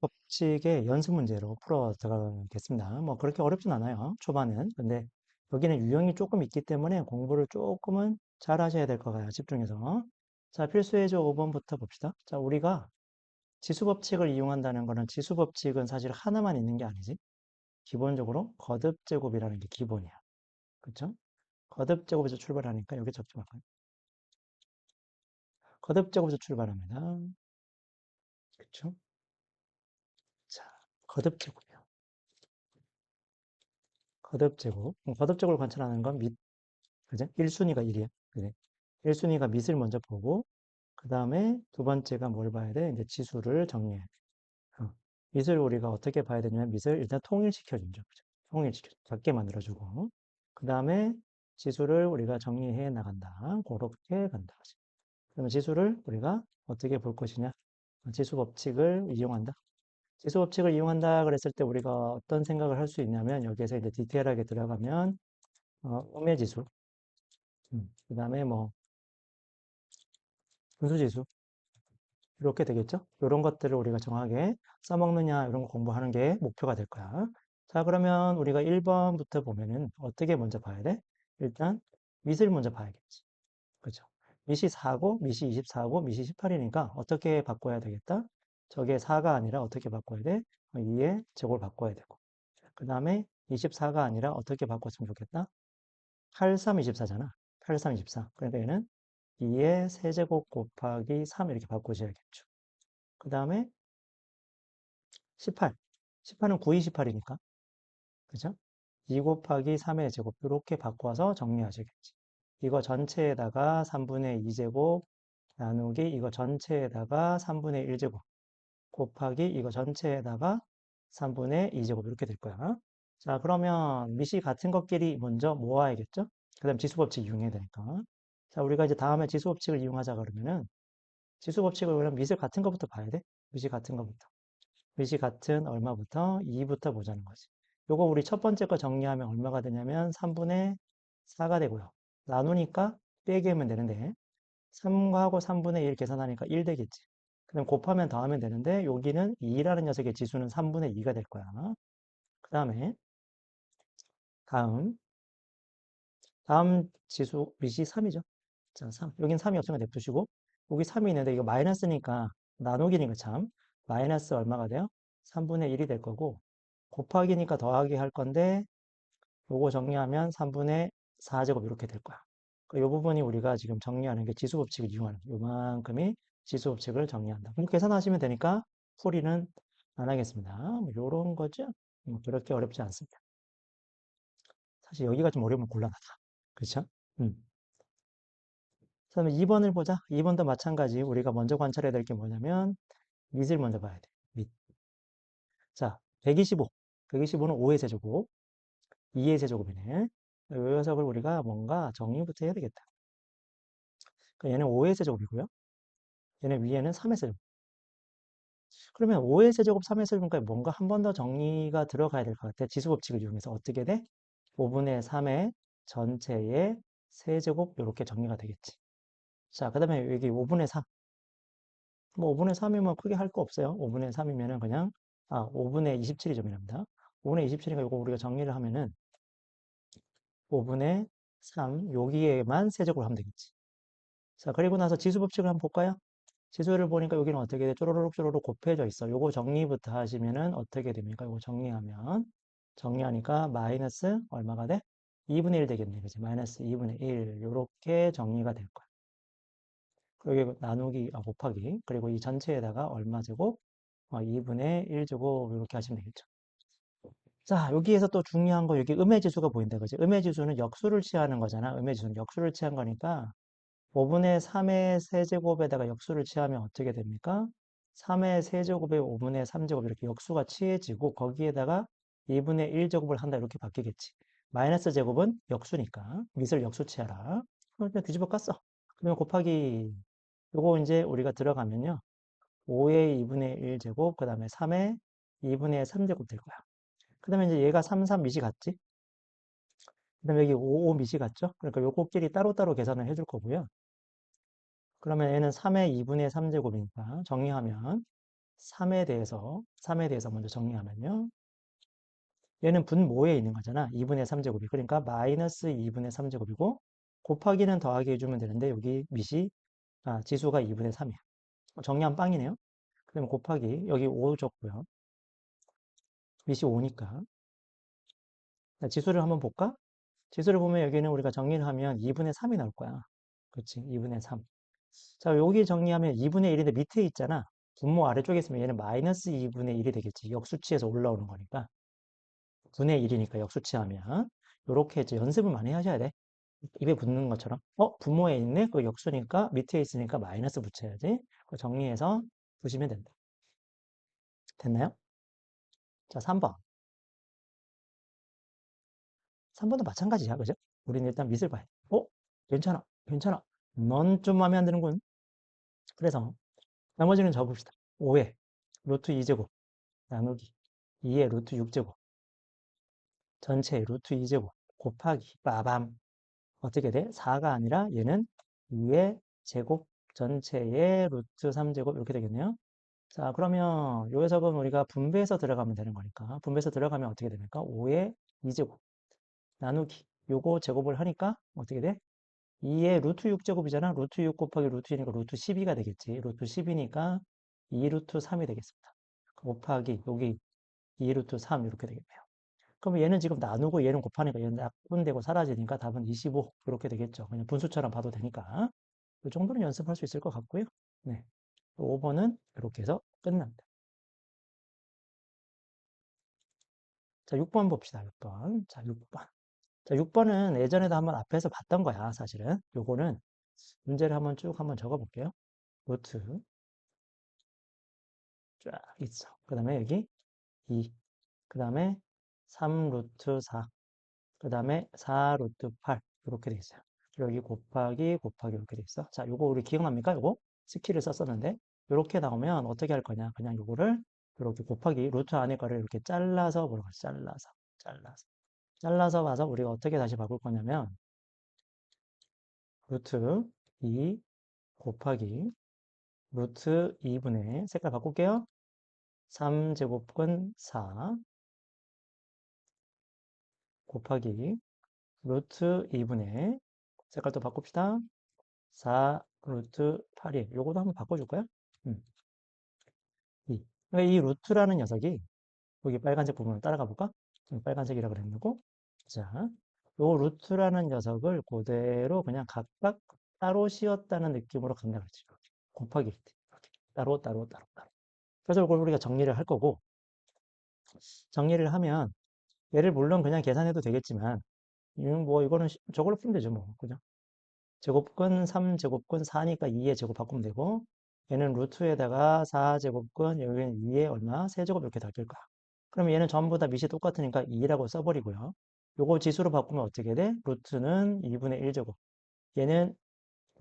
법칙의 연습 문제로 풀어 들어가겠습니다. 뭐 그렇게 어렵진 않아요. 초반은. 근데 여기는 유형이 조금 있기 때문에 공부를 조금은 잘 하셔야 될 것 같아요. 집중해서. 자, 필수예조 5번부터 봅시다. 자, 우리가 지수 법칙을 이용한다는 거는 지수 법칙은 사실 하나만 있는 게 아니지. 기본적으로 거듭 제곱이라는 게 기본이야. 그렇죠? 거듭 제곱에서 출발하니까 여기 적지 말까요? 거듭 제곱에서 출발합니다. 그렇죠? 자, 거듭 제곱이요. 거듭 제곱. 거듭 제곱을 관찰하는 건 그죠? 1순위가 1이야. 그래. 1순위가 밑을 먼저 보고, 그 다음에 두 번째가 뭘 봐야 돼? 이제 지수를 정리해. 어. 밑을 우리가 어떻게 봐야 되냐면, 밑을 일단 통일시켜주죠. 그죠? 통일시켜. 작게 만들어주고. 그 다음에 지수를 우리가 정리해 나간다. 그렇게 간다. 그러면 지수를 우리가 어떻게 볼 것이냐? 지수 법칙을 이용한다. 지수 법칙을 이용한다 그랬을 때 우리가 어떤 생각을 할 수 있냐면, 여기에서 이제 디테일하게 들어가면, 음의 지수, 그 다음에 뭐, 분수지수, 이렇게 되겠죠? 이런 것들을 우리가 정확하게 써먹느냐, 이런 거 공부하는 게 목표가 될 거야. 자, 그러면 우리가 1번부터 보면은 어떻게 먼저 봐야 돼? 일단, 밑을 먼저 봐야겠지. 그죠? 밑이 4고, 밑이 24고, 밑이 18이니까 어떻게 바꿔야 되겠다? 저게 4가 아니라 어떻게 바꿔야 돼? 2의 제곱을 바꿔야 되고. 그 다음에 24가 아니라 어떻게 바꿨으면 좋겠다? 83, 24잖아. 83, 24. 그러니까 얘는 2의 세제곱 곱하기 3 이렇게 바꾸셔야겠죠. 그 다음에 18. 18은 9, 2, 18이니까. 그죠? 2 곱하기 3의 제곱. 이렇게 바꿔서 정리하시겠지. 이거 전체에다가 3분의 2제곱 나누기 이거 전체에다가 3분의 1제곱 곱하기 이거 전체에다가 3분의 2제곱 이렇게 될 거야. 자, 그러면 밑이 같은 것끼리 먼저 모아야겠죠? 그 다음 지수법칙 이용해야 되니까. 자, 우리가 이제 다음에 지수법칙을 이용하자 그러면은 지수법칙을 그럼 밑을 같은 것부터 봐야 돼. 밑이 같은 것부터. 밑이 같은 얼마부터? 2부터 보자는 거지. 요거 우리 첫 번째 거 정리하면 얼마가 되냐면 3분의 4가 되고요. 나누니까 빼기 하면 되는데 3하고 3분의 1 계산하니까 1 되겠지. 그럼 곱하면 더하면 되는데 여기는 2라는 녀석의 지수는 3분의 2가 될 거야. 그 다음에 다음 다음 지수 밑이 3이죠. 자, 3. 여긴 3이 없으니까 냅두시고 여기 3이 있는데 이거 마이너스니까 나누기니까 참 마이너스 얼마가 돼요? 3분의 1이 될 거고 곱하기니까 더하기 할 건데 요거 정리하면 3분의 4제곱 이렇게 될 거야. 이 부분이 우리가 지금 정리하는 게 지수법칙을 이용하는 요만큼이 지수법칙을 정리한다. 뭐 계산하시면 되니까 풀이는 안 하겠습니다. 뭐 요런 거죠. 뭐 그렇게 어렵지 않습니다. 사실 여기가 좀 어려우면 곤란하다. 그렇죠? 음. 그다음에 2번을 보자. 2번도 마찬가지. 우리가 먼저 관찰해야 될 게 뭐냐면 밑을 먼저 봐야 돼. 밑. 자, 125. 125는 5의 세제곱, 2의 세제곱이네. 이 녀석을 우리가 뭔가 정리부터 해야 되겠다. 그러니까 얘는 5의 세제곱이고요. 얘는 위에는 3의 세제곱. 그러면 5의 세제곱, 3의 세제곱까지 뭔가 한 번 더 정리가 들어가야 될 것 같아. 지수법칙을 이용해서 어떻게 돼? 5분의 3의 전체의 세제곱 이렇게 정리가 되겠지. 자, 그 다음에 여기 5분의 3. 뭐 5분의 3이면 크게 할 거 없어요. 5분의 3이면은 그냥 5분의 27이 점이랍니다. 5분의 27이니까 이거 우리가 정리를 하면은 5분의 3 여기에만 세제곱을 하면 되겠지. 자, 그리고 나서 지수 법칙을 한번 볼까요? 지수를 보니까 여기는 어떻게 돼? 쪼로록 쪼로록 곱해져 있어. 요거 정리부터 하시면은 어떻게 됩니까? 요거 정리하면 정리하니까 마이너스 얼마가 돼? 2분의 1 되겠네. 그지? 마이너스 2분의 1 요렇게 정리가 될 거야. 그리고 여기 나누기 곱하기 그리고 이 전체에다가 얼마 제곱? 2분의 1 제곱 이렇게 하시면 되겠죠. 자, 여기에서 또 중요한 거 여기 음의 지수가 보인다. 그지? 음의 지수는 역수를 취하는 거잖아. 음의 지수는 역수를 취한 거니까 5분의 3의 세제곱에다가 역수를 취하면 어떻게 됩니까? 3의 세제곱에 5분의 3제곱 이렇게 역수가 취해지고 거기에다가 2분의 1제곱을 한다 이렇게 바뀌겠지. 마이너스 제곱은 역수니까 밑을 역수 취하라. 그냥 뒤집어 깠어. 그러면 곱하기 요거 이제 우리가 들어가면요. 5의 2분의 1제곱 그 다음에 3의 2분의 3제곱 될 거야. 그 다음에 이제 얘가 3, 3 밑이 같지? 그 다음에 여기 5, 5 밑이 같죠? 그러니까 요거끼리 따로따로 계산을 해줄 거고요. 그러면 얘는 3의 2분의 3제곱이니까 정리하면 3에 대해서 먼저 정리하면요. 얘는 분모에 있는 거잖아. 2분의 3제곱이. 그러니까 마이너스 2분의 3제곱이고, 곱하기는 더하기 해주면 되는데, 여기 지수가 2분의 3이야. 정리한 빵이네요. 그러면 곱하기, 여기 5 줬고요. 밑이 5니까. 지수를 한번 볼까? 지수를 보면 여기는 우리가 정리를 하면 2분의 3이 나올 거야. 그렇지? 2분의 3. 자, 여기 정리하면 2분의 1인데 밑에 있잖아. 분모 아래쪽에 있으면 얘는 마이너스 2분의 1이 되겠지. 역수치에서 올라오는 거니까. 분의 1이니까 역수치하면. 요렇게 이제 연습을 많이 하셔야 돼. 입에 붙는 것처럼. 분모에 있네? 그 역수니까 밑에 있으니까 마이너스 붙여야지. 그거 정리해서 보시면 된다. 됐나요? 자, 3번. 3번도 마찬가지야. 그죠? 우리는 일단 밑을 봐야 돼. 괜찮아. 괜찮아. 넌 좀 마음에 안 드는군. 그래서 나머지는 적읍시다. 5에 루트 2제곱 나누기 2의 루트 6제곱 전체 루트 2제곱 곱하기 빠밤 어떻게 돼? 4가 아니라 얘는 2의 제곱 전체의 루트 3제곱 이렇게 되겠네요. 자, 그러면 요 녀석은 우리가 분배해서 들어가면 되는 거니까 분배해서 들어가면 어떻게 됩니까? 5의 2제곱 나누기 요거 제곱을 하니까 어떻게 돼? 2의 루트 6제곱이잖아. 루트 6 곱하기 루트 2니까 루트 12가 되겠지. 루트 10이니까 2 루트 3이 되겠습니다. 곱하기 여기 2 루트 3 이렇게 되겠네요. 그럼 얘는 지금 나누고 얘는 곱하니까 얘는 약분되고 사라지니까 답은 25 이렇게 되겠죠. 그냥 분수처럼 봐도 되니까. 이 정도는 연습할 수 있을 것 같고요. 네. 5번은 이렇게 해서 끝납니다. 자, 6번 봅시다. 6번. 자, 6번. 자, 6번은 예전에도 한번 앞에서 봤던 거야, 사실은. 요거는 문제를 한번 적어 볼게요. 루트 쫙 있어. 그 다음에 여기 2. 그 다음에 3 루트 4. 그 다음에 4 루트 8. 이렇게 돼 있어요. 여기 곱하기 이렇게 돼 있어. 자, 요거 우리 기억납니까? 요거 스킬을 썼었는데 이렇게 나오면 어떻게 할 거냐? 그냥 요거를 이렇게 곱하기 루트 안에 거를 이렇게 잘라서 뭐라고 하지? 잘라서 봐서 우리가 어떻게 다시 바꿀 거냐면 루트 2 곱하기 루트 2분의 색깔 바꿀게요. 3제곱근 4 곱하기 루트 2분의 색깔 또 바꿉시다. 4 루트 8이 요거도 한번 바꿔줄까요? 2. 그러니까 이 루트라는 녀석이 여기 빨간색 부분을 따라가 볼까? 빨간색이라 그랬고 자, 요 루트라는 녀석을 그대로 그냥 각각 따로 씌웠다는 느낌으로 간다 그랬죠. 이렇게. 곱하기일 때. 이렇게. 따로. 그래서 이걸 우리가 정리를 할 거고 정리를 하면 얘를 물론 그냥 계산해도 되겠지만 이거는 저걸로 풀면 되죠 뭐 그죠? 제곱근 3제곱근 4니까 2의 제곱 바꾸면 되고 얘는 루트에다가 4제곱근 여기는 2에 얼마? 세제곱 이렇게 바뀔 거야. 그럼 얘는 전부 다 밑이 똑같으니까 2라고 써버리고요. 요거 지수로 바꾸면 어떻게 돼? 루트는 2분의 1제곱. 얘는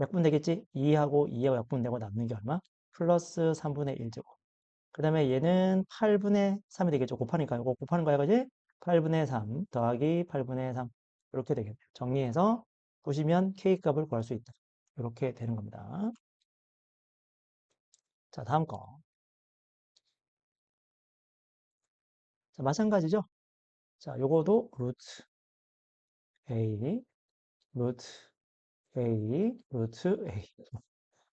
약분 되겠지? 2하고 2하고 약분되고 남는 게 얼마? 플러스 3분의 1제곱. 그 다음에 얘는 8분의 3이 되겠죠. 곱하니까 이거 곱하는 거야, 그지? 8분의 3 더하기 8분의 3 이렇게 되겠네요. 정리해서 보시면 K값을 구할 수 있다. 이렇게 되는 겁니다. 자, 다음 거. 자, 마찬가지죠? 자, 요거도 루트 A, 루트 A, 루트 A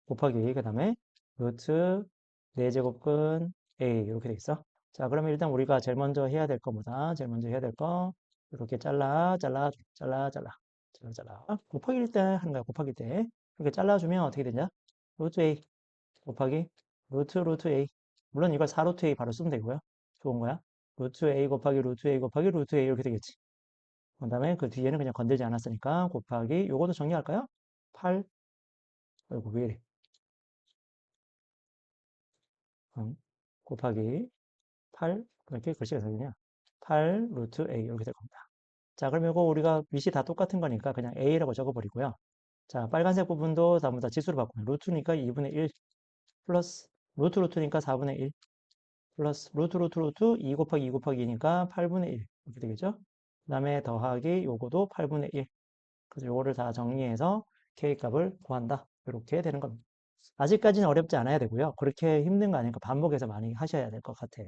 곱하기 그 다음에 루트 4제곱근 A 이렇게 돼 있어. 자, 그러면 일단 우리가 제일 먼저 해야 될 거보다 제일 먼저 해야 될 거 이렇게 잘라. 곱하기일 때 하는 거야. 곱하기 때 이렇게 잘라주면 어떻게 되냐? 루트 A 곱하기 루트 A. 물론 이걸 4루트 A 바로 쓰면 되고요. 좋은 거야. 루트 A 곱하기 루트 A 곱하기 루트 A 이렇게 되겠지. 그 다음에 그 뒤에는 그냥 건들지 않았으니까 곱하기 요것도 정리할까요? 8 아이고 왜 이래 곱하기 8 이렇게 글씨가 생기냐 8 루트 A 이렇게 될 겁니다. 자 그럼 이거 우리가 밑이 다 똑같은 거니까 그냥 A라고 적어버리고요. 자 빨간색 부분도 전부 다 지수로 바꾸면 루트니까 2분의 1 플러스 루트니까 4분의 1 플러스 루트 2 곱하기 2 곱하기 2니까 8분의 1 이렇게 되겠죠? 그 다음에 더하기 요거도 8분의 1 그래서 요거를 다 정리해서 K값을 구한다 이렇게 되는 겁니다. 아직까지는 어렵지 않아야 되고요. 그렇게 힘든 거 아니니까 반복해서 많이 하셔야 될 것 같아.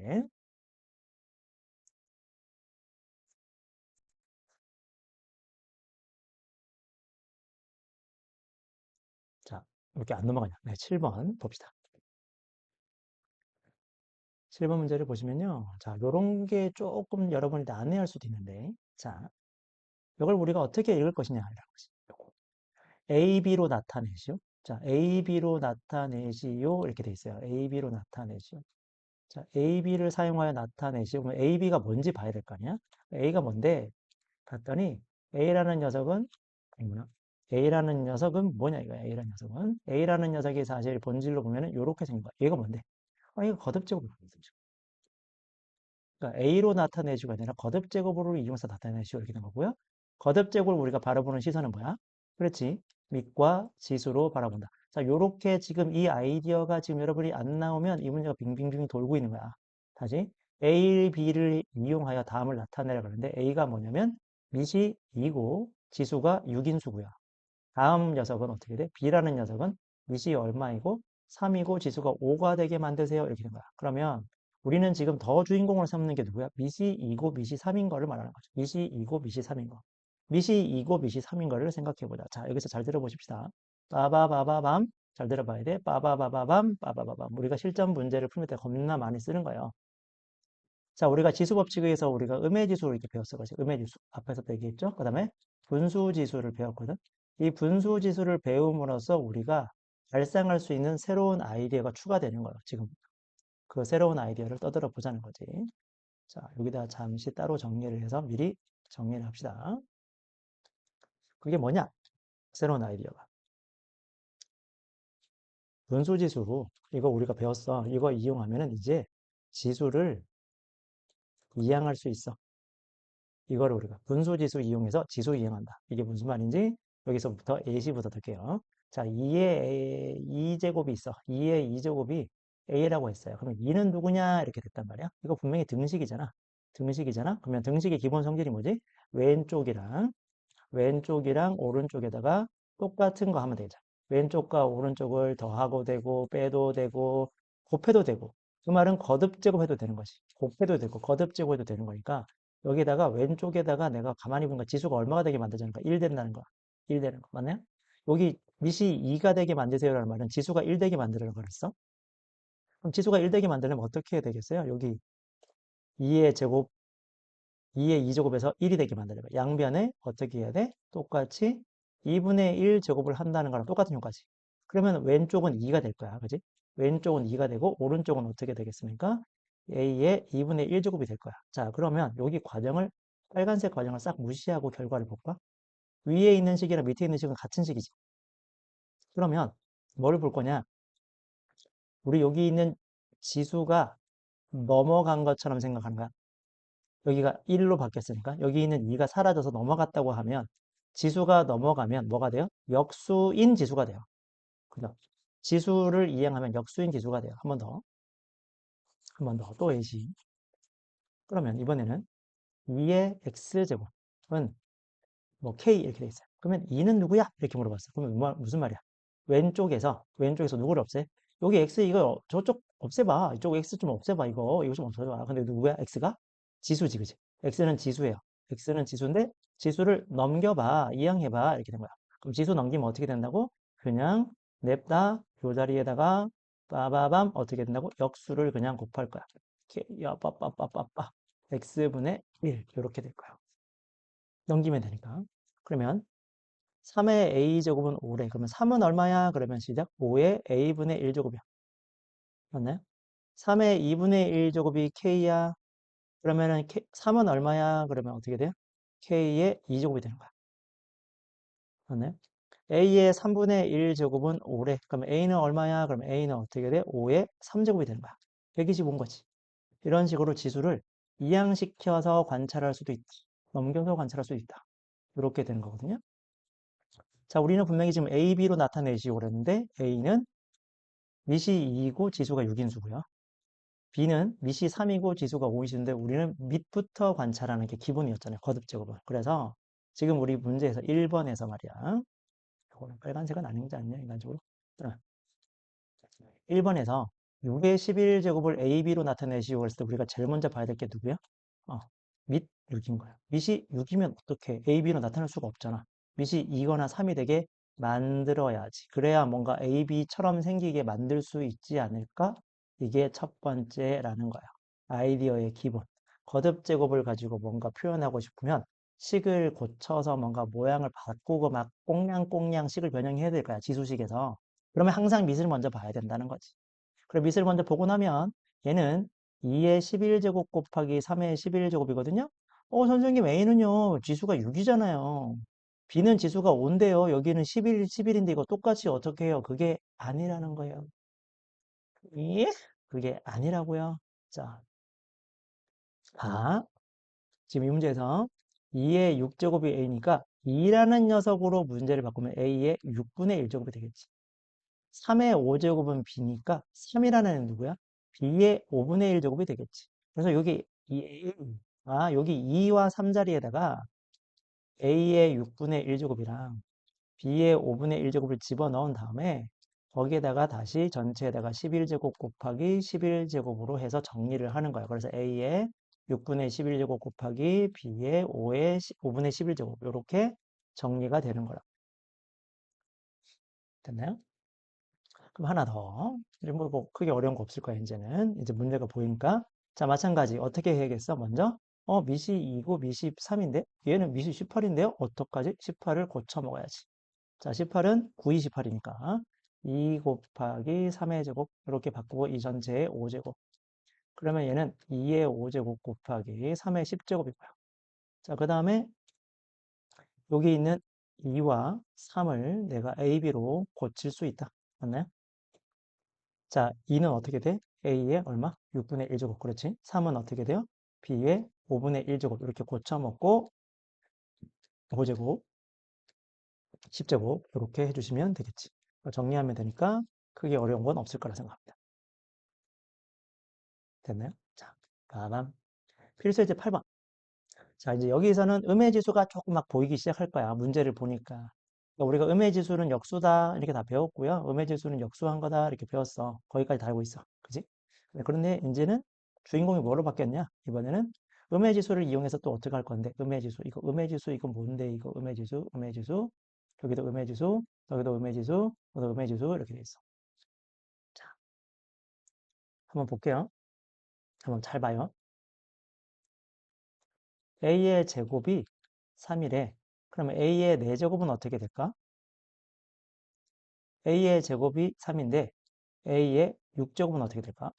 자, 이렇게 안 넘어가냐. 네, 7번 봅시다. 7번 문제를 보시면요. 자, 요런 게 조금 여러분이 난해할 수도 있는데, 자, 이걸 우리가 어떻게 읽을 것이냐라는 것이. 요거. A, B로 나타내시오. 자, A, B로 나타내시오. 이렇게 돼 있어요. A, B로 나타내시오. 자, A, B를 사용하여 나타내시오. 그러면 A, B가 뭔지 봐야 될 거 아니야? A가 뭔데? 봤더니 A라는 녀석은 아니구나. A라는 녀석은 뭐냐 이거야. A라는 녀석은 A라는 녀석이 사실 본질로 보면은 이렇게 생긴 거야. 얘가 뭔데? 이거 거듭제곱이야. 그러니까 A로 나타내주가 아니라 거듭제곱으로 이용해서 나타내시오 이렇게 된 거고요. 거듭제곱을 우리가 바라보는 시선은 뭐야? 그렇지. 밑과 지수로 바라본다. 자, 요렇게 지금 이 아이디어가 지금 여러분이 안 나오면 이 문제가 빙빙빙 돌고 있는 거야. 다시 A, B를 이용하여 다음을 나타내라 그러는데 A가 뭐냐면 밑이 2고 지수가 6인수고요. 다음 녀석은 어떻게 돼? B라는 녀석은 밑이 얼마이고 3이고 지수가 5가 되게 만드세요. 이렇게 된 거야. 그러면 우리는 지금 더 주인공을 삼는 게 누구야? 밑이 2고 밑이 3인 거를 말하는 거죠. 밑이 2고 밑이 3인 거. 밑이 2고 밑이 3인 거를 생각해 보자. 자, 여기서 잘 들어보십시다. 빠바바바밤. 잘 들어봐야 돼. 빠바바바밤. 빠바바밤. 우리가 실전 문제를 풀 때 겁나 많이 쓰는 거예요. 자, 우리가 지수 법칙에 의해서 우리가 음의 지수를 이렇게 배웠어. 그렇지? 음의 지수. 앞에서 얘기했죠? 그 다음에 분수 지수를 배웠거든. 이 분수 지수를 배움으로써 우리가 발생할 수 있는 새로운 아이디어가 추가되는 거예요. 지금 그 새로운 아이디어를 떠들어 보자는 거지. 자, 여기다 잠시 따로 정리를 해서 미리 정리를 합시다. 그게 뭐냐? 새로운 아이디어가. 분수 지수. 이거 우리가 배웠어. 이거 이용하면은 이제 지수를 이항할 수 있어. 이거를 우리가 분수지수 이용해서 지수 이행한다. 이게 무슨 말인지 여기서부터 A시부터 들게요. 자, 2의 2제곱이 있어. 2의 2제곱이 A라고 했어요. 그러면 2는 누구냐? 이렇게 됐단 말이야. 이거 분명히 등식이잖아. 등식이잖아. 그러면 등식의 기본 성질이 뭐지? 왼쪽이랑 왼쪽이랑 오른쪽에다가 똑같은 거 하면 되죠. 왼쪽과 오른쪽을 더하고 되고 빼도 되고 곱해도 되고 그 말은 거듭 제곱해도 되는 것이 곱해도 되고 거듭 제곱해도 되는 거니까 여기다가 왼쪽에다가 내가 가만히 보니까 지수가 얼마가 되게 만들자니까 1 된다는 거야. 1 되는 거 맞나요? 여기 밑이 2가 되게 만드세요라는 말은 지수가 1 되게 만들라고 그랬어. 그럼 지수가 1 되게 만들려면 어떻게 해야 되겠어요? 여기 2의 제곱 2의 2제곱에서 1이 되게 만들어봐. 양변에 어떻게 해야 돼? 똑같이 2분의 1 제곱을 한다는 거랑 똑같은 효과지. 그러면 왼쪽은 2가 될 거야. 그지? 왼쪽은 2가 되고 오른쪽은 어떻게 되겠습니까? A의 2분의 1 제곱이 될 거야. 자, 그러면 여기 과정을 빨간색 과정을 싹 무시하고 결과를 볼까? 위에 있는 식이랑 밑에 있는 식은 같은 식이지. 그러면 뭘 볼 거냐? 우리 여기 있는 지수가 넘어간 것처럼 생각하는 거야. 여기가 1로 바뀌었으니까 여기 있는 2가 사라져서 넘어갔다고 하면 지수가 넘어가면 뭐가 돼요? 역수인 지수가 돼요. 그죠? 지수를 이행하면 역수인 지수가 돼요. 한 번 더. 한 번 더. 또 예시. 그러면 이번에는 2의 x제곱은 뭐 k 이렇게 돼 있어요. 그러면 2는 누구야? 이렇게 물어봤어. 그러면 무슨 말이야? 왼쪽에서 누구를 없애? 여기 x 이거 저쪽 없애봐. 이쪽 x 좀 없애봐. 이거 좀 없애봐. 근데 누구야? x가? 지수지, 그지? x는 지수예요. x는 지수인데 지수를 넘겨봐. 이항해봐. 이렇게 된 거야. 그럼 지수 넘기면 어떻게 된다고? 그냥 냅다 요 자리에다가 빠바밤 어떻게 된다고? 역수를 그냥 곱할 거야. 이렇게 야 빠빠빠빠빠 x분의 1 이렇게 될 거야. 넘기면 되니까. 그러면 3의 a제곱은 5래. 그러면 3은 얼마야? 그러면 시작. 5의 a분의 1제곱이야. 맞나요? 3의 2분의 1제곱이 k야. 그러면은 3은 얼마야? 그러면 어떻게 돼요? k의 2제곱이 되는 거야. 맞나요? a의 3분의 1제곱은 5래. 그러면 a는 얼마야? 그러면 a는 어떻게 돼? 5의 3제곱이 되는 거야. 125인 거지. 이런 식으로 지수를 이항시켜서 관찰할 수도 있다. 넘겨서 관찰할 수도 있다. 이렇게 되는 거거든요. 자, 우리는 분명히 지금 A, B로 나타내시고 그랬는데 A는 밑이 2이고 지수가 6인수고요. B는 밑이 3이고 지수가 5인수인데 우리는 밑부터 관찰하는 게 기본이었잖아요. 거듭제곱은. 그래서 지금 우리 문제에서 1번에서 말이야. 이거는 빨간색은 아닌지 않냐, 인간적으로? 1번에서 6의 11제곱을 AB로 나타내시오 그랬을 때 우리가 제일 먼저 봐야 될 게 누구야? 어, 밑 6인 거야. 밑이 6이면 어떻게 AB로 나타낼 수가 없잖아. 밑이 2거나 3이 되게 만들어야지. 그래야 뭔가 AB처럼 생기게 만들 수 있지 않을까? 이게 첫 번째라는 거야. 아이디어의 기본. 거듭 제곱을 가지고 뭔가 표현하고 싶으면 식을 고쳐서 뭔가 모양을 바꾸고 막 꽁냥꽁냥 식을 변형해야 될 거야. 지수식에서. 그러면 항상 밑을 먼저 봐야 된다는 거지. 그럼 밑을 먼저 보고 나면 얘는 2의 11제곱 곱하기 3의 11제곱이거든요. 선생님 A는요. 지수가 6이잖아요. B는 지수가 5인데요. 여기는 11, 11인데 이거 똑같이 어떻게 해요? 그게 아니라는 거예요. 예? 그게 아니라고요. 자, 아, 지금 이 문제에서 2의 6제곱이 A니까 2라는 녀석으로 문제를 바꾸면 A의 6분의 1제곱이 되겠지. 3의 5제곱은 B니까 3이라는 애는 누구야? B의 5분의 1제곱이 되겠지. 그래서 여기 2와 3 자리에다가 A의 6분의 1제곱이랑 B의 5분의 1제곱을 집어넣은 다음에 거기에다가 다시 전체에다가 11제곱 곱하기 11제곱으로 해서 정리를 하는 거야. 그래서 A의 6분의 11제곱 곱하기 B의 5분의 11제곱 이렇게 정리가 되는 거라. 됐나요? 그럼 하나 더. 이제 뭐 크게 어려운 거 없을 거야, 이제는. 이제 문제가 보이니까. 자, 마찬가지. 어떻게 해야겠어? 먼저, 밑이 2고 밑이 3인데? 얘는 밑이 18인데요? 어떡하지? 18을 고쳐 먹어야지. 자, 18은 9이 18이니까. 2 곱하기 3의 제곱. 이렇게 바꾸고 이 전체의 5제곱. 그러면 얘는 2의 5제곱 곱하기 3의 10제곱이고요. 자, 그 다음에 여기 있는 2와 3을 내가 AB로 고칠 수 있다. 맞나요? 자, 2는 어떻게 돼? A의 얼마? 6분의 1제곱. 그렇지? 3은 어떻게 돼요? B의 5분의 1제곱. 이렇게 고쳐먹고 5제곱, 10제곱 이렇게 해주시면 되겠지. 정리하면 되니까 크게 어려운 건 없을 거라 생각합니다. 됐나요? 자, 다음 필수 이제 8번. 자, 이제 여기서는 음의 지수가 조금 막 보이기 시작할 거야. 문제를 보니까. 그러니까 우리가 음의 지수는 역수다 이렇게 다 배웠고요. 음의 지수는 역수한 거다 이렇게 배웠어. 거기까지 다 알고 있어. 그지? 그런데 이제는 주인공이 뭐로 바뀌었냐? 이번에는 음의 지수를 이용해서 또 어떻게 할 건데? 음의 지수. 이거 음의 지수 이거 뭔데? 이거 음의 지수, 음의 지수. 여기도 음의 지수, 여기도 음의 지수, 여기도 음의 지수 이렇게 돼 있어. 자, 한번 볼게요. 한번 잘 봐요. a의 제곱이 3이래. 그러면 a의 4제곱은 어떻게 될까? a의 제곱이 3인데 a의 6제곱은 어떻게 될까?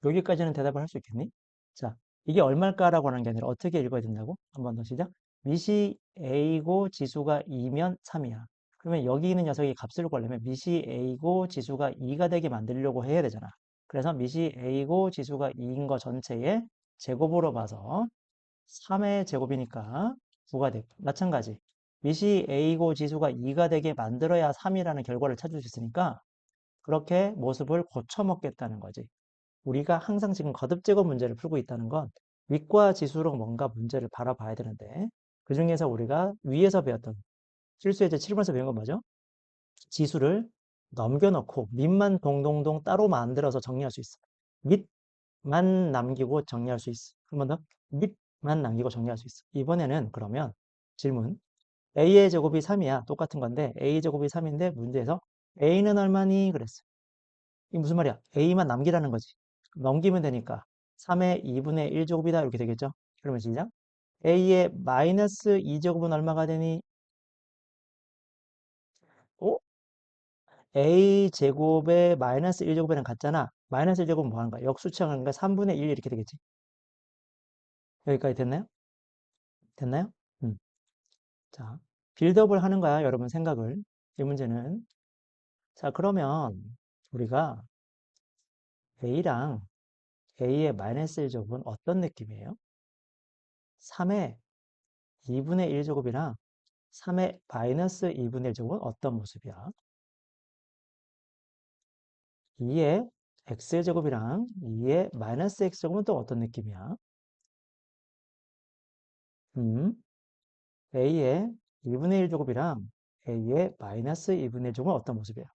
여기까지는 대답을 할 수 있겠니? 자, 이게 얼마일까라고 하는 게 아니라 어떻게 읽어야 된다고? 한 번 더 시작. 밑이 a고 지수가 2면 3이야. 그러면 여기 있는 녀석이 값을 구하려면 밑이 a고 지수가 2가 되게 만들려고 해야 되잖아. 그래서 밑이 a고 지수가 2인 거 전체의 제곱으로 봐서 3의 제곱이니까 9가 되고 마찬가지. 밑이 a고 지수가 2가 되게 만들어야 3이라는 결과를 찾을 수 있으니까 그렇게 모습을 고쳐먹겠다는 거지. 우리가 항상 지금 거듭 제곱 문제를 풀고 있다는 건 윗과 지수로 뭔가 문제를 바라봐야 되는데 그 중에서 우리가 위에서 배웠던 실수예제 7번에서 배운 건 뭐죠? 지수를 넘겨놓고 밑만 동동동 따로 만들어서 정리할 수 있어. 밑만 남기고 정리할 수 있어. 한 번 더. 밑만 남기고 정리할 수 있어. 이번에는 그러면 질문. a의 제곱이 3이야. 똑같은 건데 a 제곱이 3인데 문제에서 a는 얼마니? 그랬어. 이게 무슨 말이야? a만 남기라는 거지. 넘기면 되니까 3의 2분의 1제곱이다 이렇게 되겠죠? 그러면 시작. a의 마이너스 2제곱은 얼마가 되니? 어? a 제곱에 마이너스 1제곱이랑 같잖아. 마이너스 1제곱은 뭐 하는 거야? 역수치하는 거야. 3분의 1 이렇게 되겠지? 여기까지 됐나요? 됐나요? 음. 자, 빌드업을 하는 거야, 여러분 생각을. 이 문제는. 자, 그러면 우리가 a랑 a의 마이너스 1제곱은 어떤 느낌이에요? 3의 2분의 1제곱이랑 3의 마이너스 2분의 1제곱은 어떤 모습이야? 2의 x제곱이랑 2의 마이너스 x제곱은 또 어떤 느낌이야? a의 2분의 1제곱이랑 a의 마이너스 2분의 1제곱은 어떤 모습이야?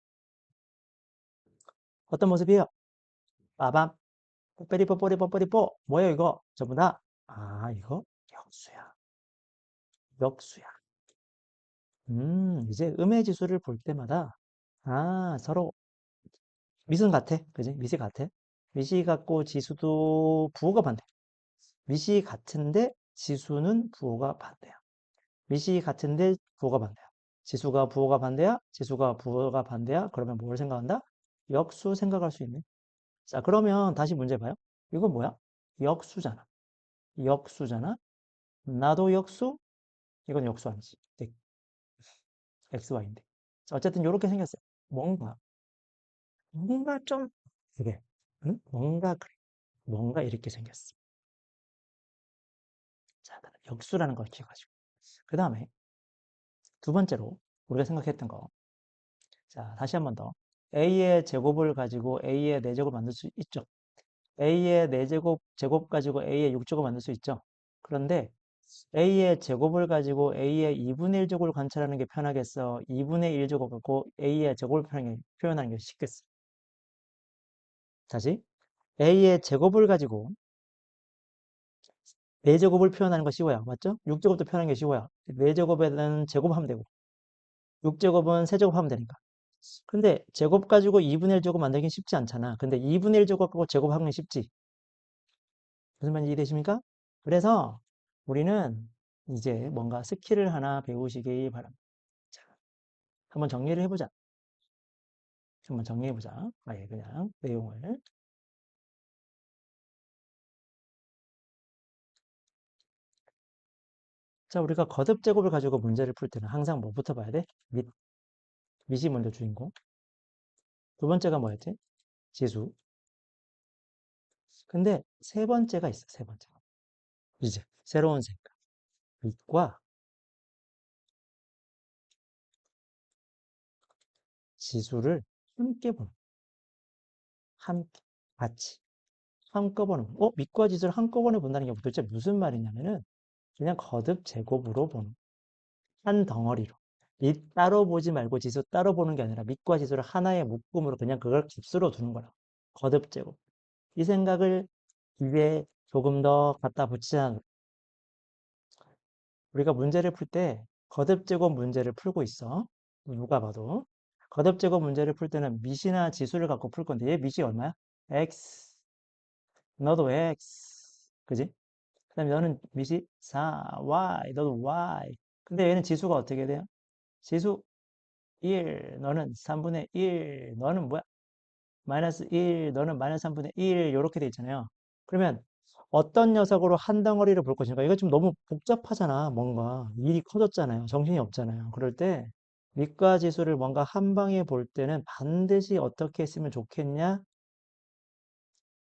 어떤 모습이에요? 빠밤, 뽀빼리뽀, 뽀리뽀, 뭐예요, 이거? 전부 다? 아, 이거 역수야. 역수야. 이제 음의 지수를 볼 때마다, 아, 서로 미분 같아. 그지? 미시 같아. 미시 같고 지수도 부호가 반대. 미시 같은데 지수는 부호가 반대야. 미시 같은데 부호가 반대야. 지수가 부호가 반대야? 지수가 부호가 반대야? 그러면 뭘 생각한다? 역수 생각할 수 있네. 자, 그러면 다시 문제 봐요. 이건 뭐야? 역수잖아. 역수잖아. 나도 역수? 이건 역수 아니지. 네, XY인데. 자, 어쨌든 이렇게 생겼어요. 뭔가 좀, 그게, 응? 뭔가, 그래. 뭔가 이렇게 생겼어. 자, 역수라는 걸 기억하시고. 그 다음에 두 번째로 우리가 생각했던 거. 자, 다시 한번 더. A의 제곱을 가지고 A의 4제곱 만들 수 있죠. A의 4제곱, 제곱 가지고 A의 6제곱 만들 수 있죠. 그런데 A의 제곱을 가지고 A의 2분의 1제곱을 관찰하는 게 편하겠어? 2분의 1제곱 갖고 A의 제곱을 표현하는 게 쉽겠어? 다시. A의 제곱을 가지고 4제곱을 표현하는 거 쉬워요. 맞죠? 6제곱도 표현하는 게 쉬워요. 4제곱에는 제곱하면 되고 6제곱은 세제곱하면 되니까. 근데 제곱 가지고 2분의 1 제곱 만들긴 쉽지 않잖아. 근데 2분의 1 제곱 갖고 제곱하는 쉽지. 무슨 말인지 이해되십니까? 그래서 우리는 이제 뭔가 스킬을 하나 배우시기 바랍니다. 자, 한번 정리를 해보자. 한번 정리해보자. 아예 그냥 내용을. 자, 우리가 거듭 제곱을 가지고 문제를 풀 때는 항상 뭐부터 봐야 돼? 밑이 먼저 주인공. 두 번째가 뭐였지? 지수. 근데 세 번째가 있어, 세 번째가. 이제 새로운 생각. 밑과 지수를 함께 보는, 함께, 같이, 한꺼번에, 밑과 지수를 한꺼번에 본다는 게 도대체 무슨 말이냐면은 그냥 거듭 제곱으로 보는, 한 덩어리로. 밑 따로 보지 말고 지수 따로 보는 게 아니라 밑과 지수를 하나의 묶음으로 그냥 그걸 깁스로 두는 거라. 거듭 제곱. 이 생각을 입에 조금 더 갖다 붙이자. 우리가 문제를 풀 때 거듭 제곱 문제를 풀고 있어. 누가 봐도. 거듭 제곱 문제를 풀 때는 밑이나 지수를 갖고 풀 건데 얘 밑이 얼마야? x. 너도 x. 그지? 그다음에 너는 밑이 4, y. 너도 y. 근데 얘는 지수가 어떻게 돼요? 지수 1, 너는 3분의 1, 너는 뭐야? 마이너스 1, 너는 마이너스 3분의 1, 이렇게 돼 있잖아요. 그러면 어떤 녀석으로 한 덩어리를 볼 것인가? 이거 좀 너무 복잡하잖아, 뭔가. 일이 커졌잖아요. 정신이 없잖아요. 그럴 때 밑과 지수를 뭔가 한 방에 볼 때는 반드시 어떻게 했으면 좋겠냐?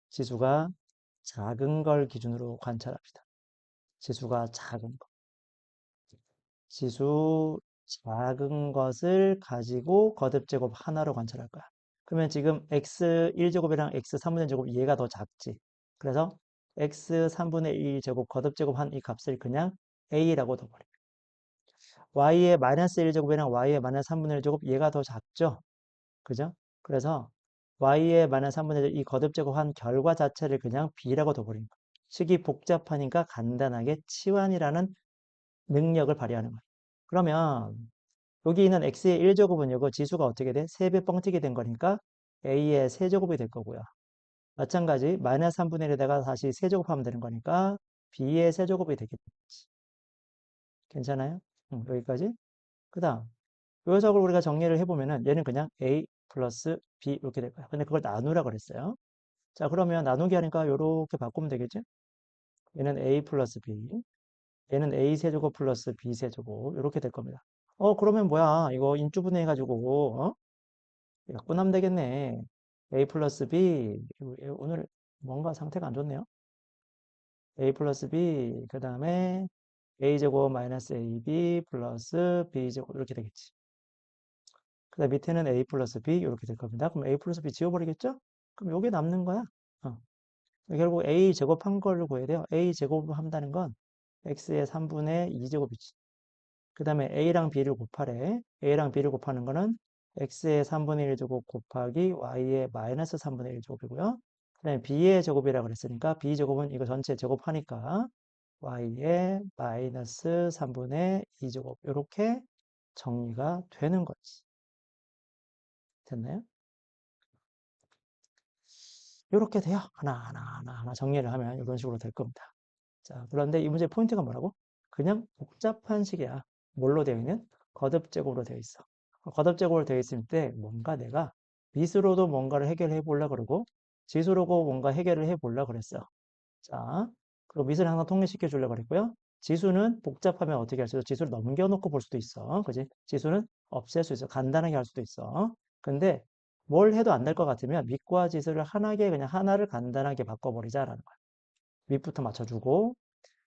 지수가 작은 걸 기준으로 관찰합시다. 지수가 작은 거. 지수 작은 것을 가지고 거듭제곱 하나로 관찰할 거야. 그러면 지금 x 1제곱이랑 x 3분의 1제곱 얘가 더 작지. 그래서 x 3분의 1제곱 거듭제곱 한 이 값을 그냥 a라고 둬버려. y의 마이너스 1제곱이랑 y의 마이너스 3분의 1제곱 얘가 더 작죠. 그죠? 그래서 y의 마이너스 3분의 1이 거듭제곱 한 결과 자체를 그냥 b라고 둬버린 거야. 식이 복잡하니까 간단하게 치환이라는 능력을 발휘하는 거야. 그러면 여기 있는 x의 1제곱은 이거 지수가 어떻게 돼? 3배 뻥튀기 된 거니까 a의 세제곱이 될 거고요. 마찬가지 마이너스 3분의 1에다가 다시 세제곱하면 되는 거니까 b의 세제곱이 되겠지. 괜찮아요? 여기까지. 그 다음 이 녀석을 우리가 정리를 해보면은 얘는 그냥 a 플러스 b 이렇게 될 거야. 근데 그걸 나누라 그랬어요. 자, 그러면 나누기 하니까 이렇게 바꾸면 되겠지? 얘는 a 플러스 b, 얘는 a 세제곱 플러스 b 세제곱 이렇게 될 겁니다. 그러면 뭐야? 이거 인주분해 해가지고 약분하면 되겠네. a 플러스 b. 오늘 뭔가 상태가 안 좋네요. a 플러스 b. 그 다음에 a제곱 마이너스 ab 플러스 b제곱 이렇게 되겠지. 그 다음 밑에는 a 플러스 b 이렇게 될 겁니다. 그럼 a 플러스 b 지워버리겠죠? 그럼 요게 남는 거야. 어. 결국 a 제곱한 걸로 구해야 돼요. a 제곱을 한다는 건 x의 3분의 2제곱이지. 그 다음에 a랑 b를 곱하래. a랑 b를 곱하는 거는 x의 3분의 1 제곱 곱하기 y의 마이너스 3분의 1 제곱이고요. 그 다음에 b의 제곱이라고 그랬으니까 b 제곱은 이거 전체 제곱하니까 y의 마이너스 3분의 2 제곱 이렇게 정리가 되는 거지. 됐나요? 이렇게 돼요. 하나 정리를 하면 이런 식으로 될 겁니다. 자, 그런데 이 문제 포인트가 뭐라고? 그냥 복잡한 식이야. 뭘로 되어 있는? 거듭제곱으로 되어 있어. 거듭제곱으로 되어 있을 때 뭔가 내가 미수로도 뭔가를 해결해 보려고 그러고 지수로도 뭔가 해결을 해 보려고 그랬어. 자, 그리고 미수를 항상 통일시켜 주려고 그랬고요. 지수는 복잡하면 어떻게 할 수 있어? 지수를 넘겨놓고 볼 수도 있어. 그지? 지수는 없앨 수 있어. 간단하게 할 수도 있어. 근데 뭘 해도 안 될 것 같으면 밑과 지수를 하나게 그냥 하나를 간단하게 바꿔버리자라는 거야. 밑부터 맞춰주고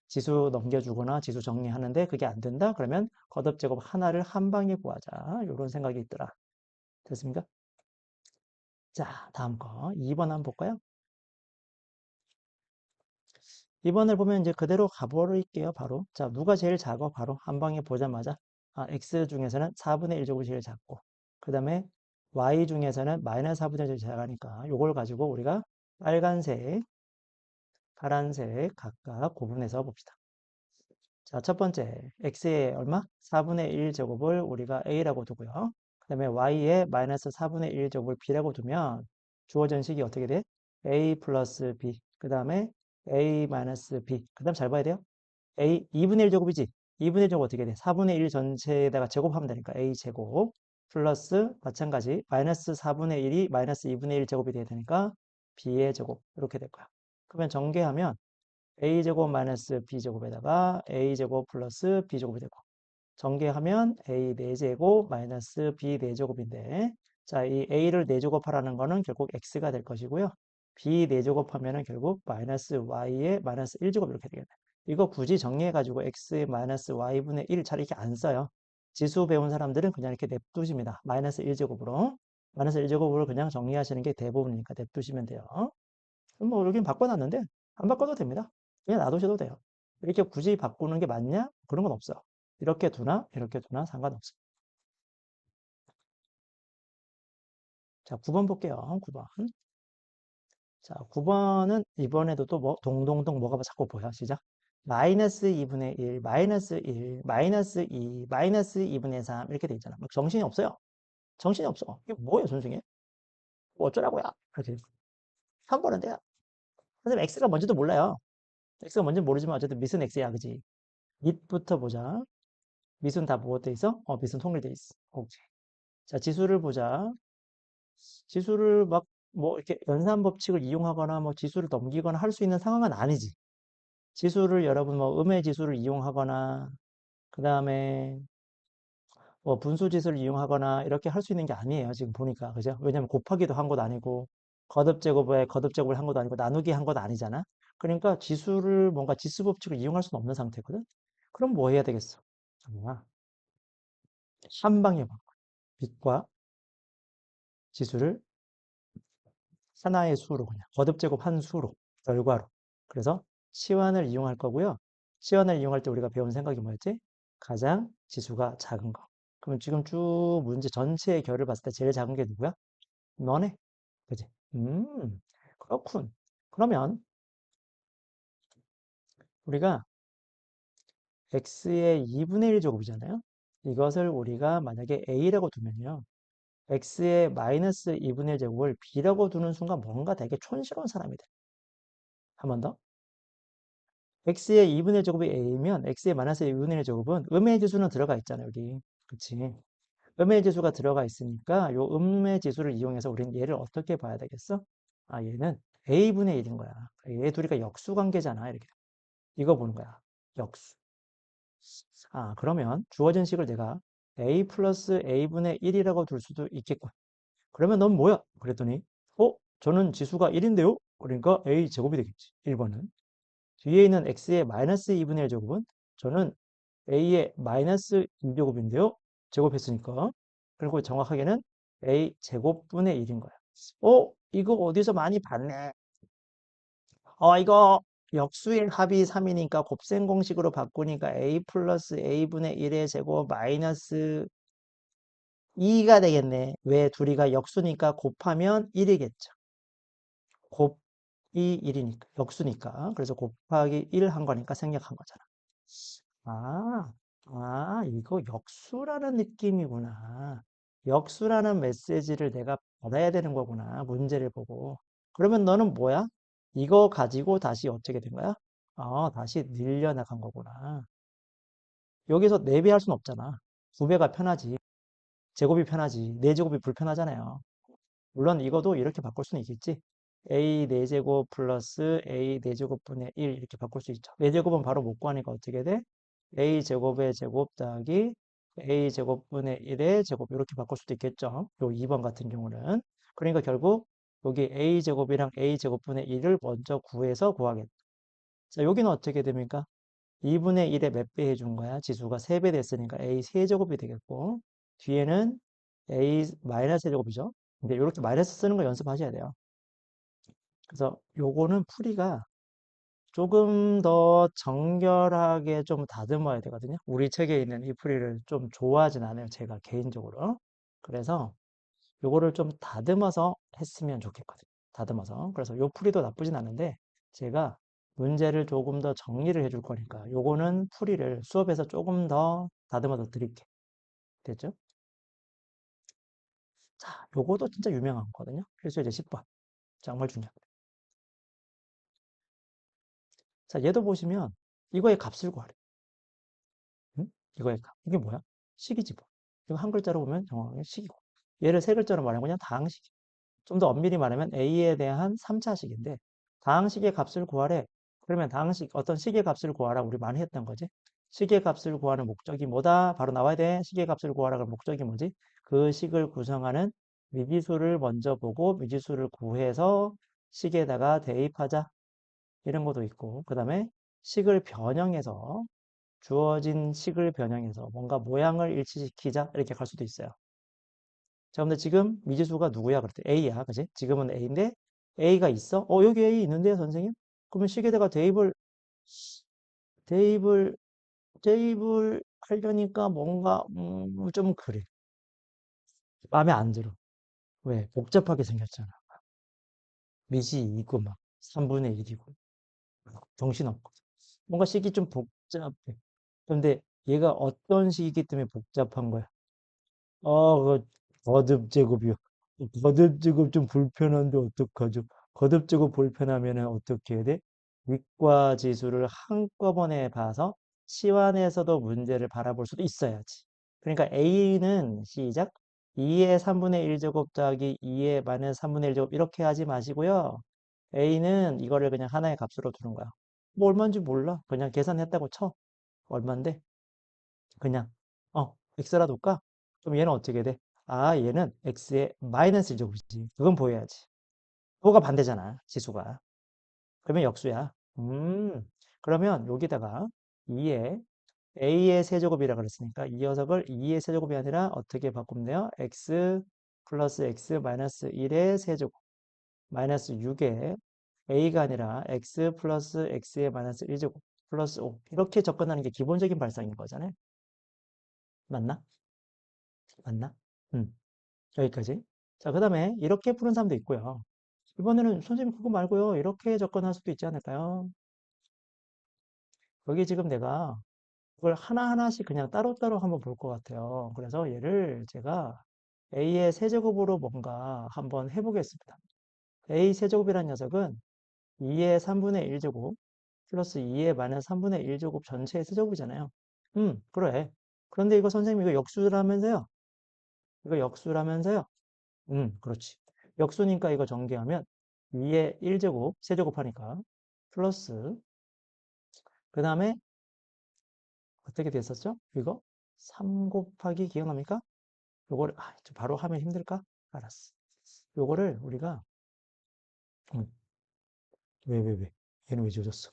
지수 넘겨주거나 지수 정리하는데 그게 안 된다? 그러면 거듭제곱 하나를 한 방에 구하자. 이런 생각이 있더라. 됐습니까? 자, 다음 거 2번 한번 볼까요? 2번을 보면 이제 그대로 가버릴게요. 바로. 자, 누가 제일 작아? 바로 한 방에 보자마자. x 중에서는 4분의 1 제곱이 제일 작고 그 다음에 y 중에서는 마이너스 4분의 1 제일 작으니까 요걸 가지고 우리가 빨간색, 파란색 각각 구분해서 봅시다. 자, 첫 번째, x의 얼마? 4분의 1 제곱을 우리가 a라고 두고요. 그 다음에 y의 마이너스 4분의 1 제곱을 b라고 두면 주어진 식이 어떻게 돼? a 플러스 b, 그 다음에 a 마이너스 b, 그 다음 잘 봐야 돼요. a 2분의 1 제곱이지? 2분의 1 제곱 어떻게 돼? 4분의 1 전체에다가 제곱하면 되니까 a 제곱 플러스 마찬가지 마이너스 4분의 1이 마이너스 2분의 1 제곱이 돼야 되니까 b의 제곱 이렇게 될 거야. 그러면 전개하면 a제곱 마이너스 b제곱에다가 a제곱 플러스 b제곱이 되고 전개하면 a 4제곱 마이너스 b 4제곱인데 자, 이 a를 4제곱하라는 거는 결국 x가 될 것이고요. b 4제곱하면은 결국 마이너스 y의 마이너스 1제곱 이렇게 되겠네. 이거 굳이 정리해가지고 x 마이너스 y분의 1 잘 이렇게 안 써요. 지수 배운 사람들은 그냥 이렇게 냅두십니다. 마이너스 1제곱으로. 마이너스 1제곱으로 그냥 정리하시는 게 대부분이니까 냅두시면 돼요. 그럼 뭐 여긴 바꿔놨는데 안 바꿔도 됩니다. 그냥 놔두셔도 돼요. 이렇게 굳이 바꾸는 게 맞냐? 그런 건 없어. 이렇게 두나 상관없어. 자, 9번 볼게요. 9번. 자, 9번은 이번에도 또 뭐, 동동동 뭐가 자꾸 보여. 시작. 마이너스 2분의 1, 마이너스 1, 마이너스 2, 마이너스 2분의 3 이렇게 돼 있잖아. 막 정신이 없어요. 정신이 없어. 이게 뭐예요, 선생님? 뭐 어쩌라고요? 이렇게. 3번은 돼요. 선생님, x가 뭔지도 몰라요. x가 뭔지 모르지만 어쨌든 미스는 x야, 그지? 밑부터 보자. 미수는 다 뭐가 돼 있어? 미수는 통일돼 있어. 오케이. 자, 지수를 보자. 지수를 막 뭐 이렇게 연산 법칙을 이용하거나 뭐 지수를 넘기거나 할 수 있는 상황은 아니지. 지수를 여러분 뭐 음의 지수를 이용하거나 그다음에 뭐 분수 지수를 이용하거나 이렇게 할 수 있는 게 아니에요. 지금 보니까. 그죠? 왜냐면 곱하기도 한 것도 아니고 거듭 제곱에 거듭 제곱을 한 것도 아니고 나누기 한 것도 아니잖아. 그러니까 지수를 뭔가 지수 법칙을 이용할 수는 없는 상태거든. 그럼 뭐 해야 되겠어? 정말 한 방에 봐. 빛과 지수를 하나의 수로 그냥 거듭제곱 한 수로 결과로 그래서 치환을 이용할 거고요. 치환을 이용할 때 우리가 배운 생각이 뭐였지? 가장 지수가 작은 거. 그럼 지금 쭉 문제 전체의 결을 봤을 때 제일 작은 게 누구야? 너네. 그지? 그렇군. 그러면 우리가 x의 2분의 1 제곱이잖아요. 이것을 우리가 만약에 a라고 두면요. x의 마이너스 2분의 1 제곱을 b라고 두는 순간 뭔가 되게 촌스러운 사람이 돼. 한 번 더. x의 2분의 1 제곱이 a면 x의 마이너스 2분의 1 제곱은 음의 지수는 들어가 있잖아요, 여기. 그치? 음의 지수가 들어가 있으니까 요 음의 지수를 이용해서 우리는 얘를 어떻게 봐야 되겠어? 얘는 a분의 1인 거야. 얘 둘이가 역수 관계잖아, 이렇게. 이거 보는 거야. 역수. 그러면 주어진 식을 내가 a 플러스 a분의 1이라고 둘 수도 있겠군. 그러면 넌 뭐야? 그랬더니, 저는 지수가 1인데요? 그러니까 a 제곱이 되겠지. 1번은. 뒤에 있는 x의 마이너스 2분의 1 제곱은 저는 a의 마이너스 2제곱인데요. 제곱했으니까. 그리고 정확하게는 a 제곱분의 1인 거야. 이거 어디서 많이 봤네. 이거 역수일 합이 3이니까 곱셈 공식으로 바꾸니까 a 플러스 a분의 1의 제곱 마이너스 2가 되겠네. 왜 둘이가 역수니까 곱하면 1이겠죠. 곱이 1이니까, 역수니까. 그래서 곱하기 1 한 거니까 생략한 거잖아. 아, 이거 역수라는 느낌이구나. 역수라는 메시지를 내가 받아야 되는 거구나. 문제를 보고. 그러면 너는 뭐야? 이거 가지고 다시 어떻게 된 거야? 다시 늘려나간 거구나. 여기서 4배 할 수는 없잖아. 2배가 편하지. 제곱이 편하지. 4제곱이 불편하잖아요. 물론 이것도 이렇게 바꿀 수는 있겠지. a 4제곱 플러스 a 4제곱분의 1 이렇게 바꿀 수 있죠. 4제곱은 바로 못 구하니까 어떻게 돼? a 제곱의 제곱 더하기 a 제곱분의 1의 제곱 이렇게 바꿀 수도 있겠죠. 요 2번 같은 경우는. 그러니까 결국 여기 a 제곱이랑 a 제곱분의 1을 먼저 구해서 구하겠다. 자, 여기는 어떻게 됩니까? 2분의 1에 몇 배 해준 거야? 지수가 3배 됐으니까 a 세제곱이 되겠고 뒤에는 a 마이너스 세제곱이죠. 근데 이렇게 마이너스 쓰는 거 연습하셔야 돼요. 그래서 요거는 풀이가 조금 더 정결하게 좀 다듬어야 되거든요. 우리 책에 있는 이 풀이를 좀 좋아하진 않아요. 제가 개인적으로. 그래서 요거를 좀 다듬어서 했으면 좋겠거든요. 다듬어서. 그래서 요 풀이도 나쁘진 않은데 제가 문제를 조금 더 정리를 해줄 거니까 요거는 풀이를 수업에서 조금 더 다듬어서 드릴게요. 됐죠? 자, 요거도 진짜 유명한 거거든요. 필수 이제 10번. 정말 중요합니다. 자, 얘도 보시면 이거의 값을 구하래. 응? 이거의 값. 이게 뭐야? 식이지 뭐. 이거 한 글자로 보면 정확하게 식이고. 얘를 세 글자로 말하면 그냥 다항식. 좀 더 엄밀히 말하면 A에 대한 3차식인데 다항식의 값을 구하래. 그러면 다항식 어떤 식의 값을 구하라 우리 많이 했던 거지. 식의 값을 구하는 목적이 뭐다? 바로 나와야 돼. 식의 값을 구하라 그 목적이 뭐지? 그 식을 구성하는 미지수를 먼저 보고 미지수를 구해서 식에다가 대입하자. 이런 것도 있고 그 다음에 식을 변형해서 주어진 식을 변형해서 뭔가 모양을 일치시키자 이렇게 갈 수도 있어요. 자, 근데 지금 미지수가 누구야? 그랬더니 A야, 그지? 지금은 A인데 A가 있어? 여기 A 있는데요, 선생님? 그러면 식에다가 대입을, 대입을 하려니까 뭔가 좀 그래. 마음에 안 들어. 왜? 복잡하게 생겼잖아. 미지 2고 막 3분의 1이고 정신없고. 뭔가 식이 좀 복잡해. 그런데 얘가 어떤 식이기 때문에 복잡한 거야? 그 거듭 제곱이요. 거듭 제곱 좀 불편한데 어떡하죠? 거듭 제곱 불편하면은 어떻게 해야 돼? 위과 지수를 한꺼번에 봐서 치환해서도 문제를 바라볼 수도 있어야지. 그러니까 A는 시작 2의 3분의 1 제곱 더하기 2의 마이너스 3분의 1 제곱 이렇게 하지 마시고요. A는 이거를 그냥 하나의 값으로 두는 거야. 뭐 얼마인지 몰라. 그냥 계산했다고 쳐. 얼마인데? 그냥 x라 둘까? 그럼 얘는 어떻게 돼? 얘는 x의 마이너스 1제곱이지. 그건 보여야지. 그거가 반대잖아. 지수가. 그러면 역수야. 그러면 여기다가 2의 a의 세제곱이라 그랬으니까 이 녀석을 2의 세제곱이 아니라 어떻게 바꾸면 돼요? x 플러스 x 마이너스 1의 세제곱 마이너스 6의 a가 아니라 x 플러스 x의 마이너스 1제곱 플러스 5 이렇게 접근하는 게 기본적인 발상인 거잖아요. 맞나? 맞나? 음. 여기까지. 자, 그 다음에 이렇게 푸는 사람도 있고요. 이번에는 선생님 그거 말고요. 이렇게 접근할 수도 있지 않을까요? 여기 지금 내가 그걸 하나하나씩 그냥 따로따로 한번 볼 것 같아요. 그래서 얘를 제가 a의 세제곱으로 뭔가 한번 해보겠습니다. a 세제곱이라는 녀석은 2의 3분의 1제곱 플러스 2의 마이너스 3분의 1제곱 전체의 세제곱이잖아요. 그래. 그런데 이거 선생님 이거 역수라면서요? 이거 역수라면서요? 그렇지. 역수니까 이거 전개하면 위에 1제곱, 세제곱 하니까 플러스 그 다음에 어떻게 됐었죠? 이거 3 곱하기 기억납니까? 요거를 바로 하면 힘들까? 알았어. 요거를 우리가 음, 왜? 얘는 왜 지워졌어?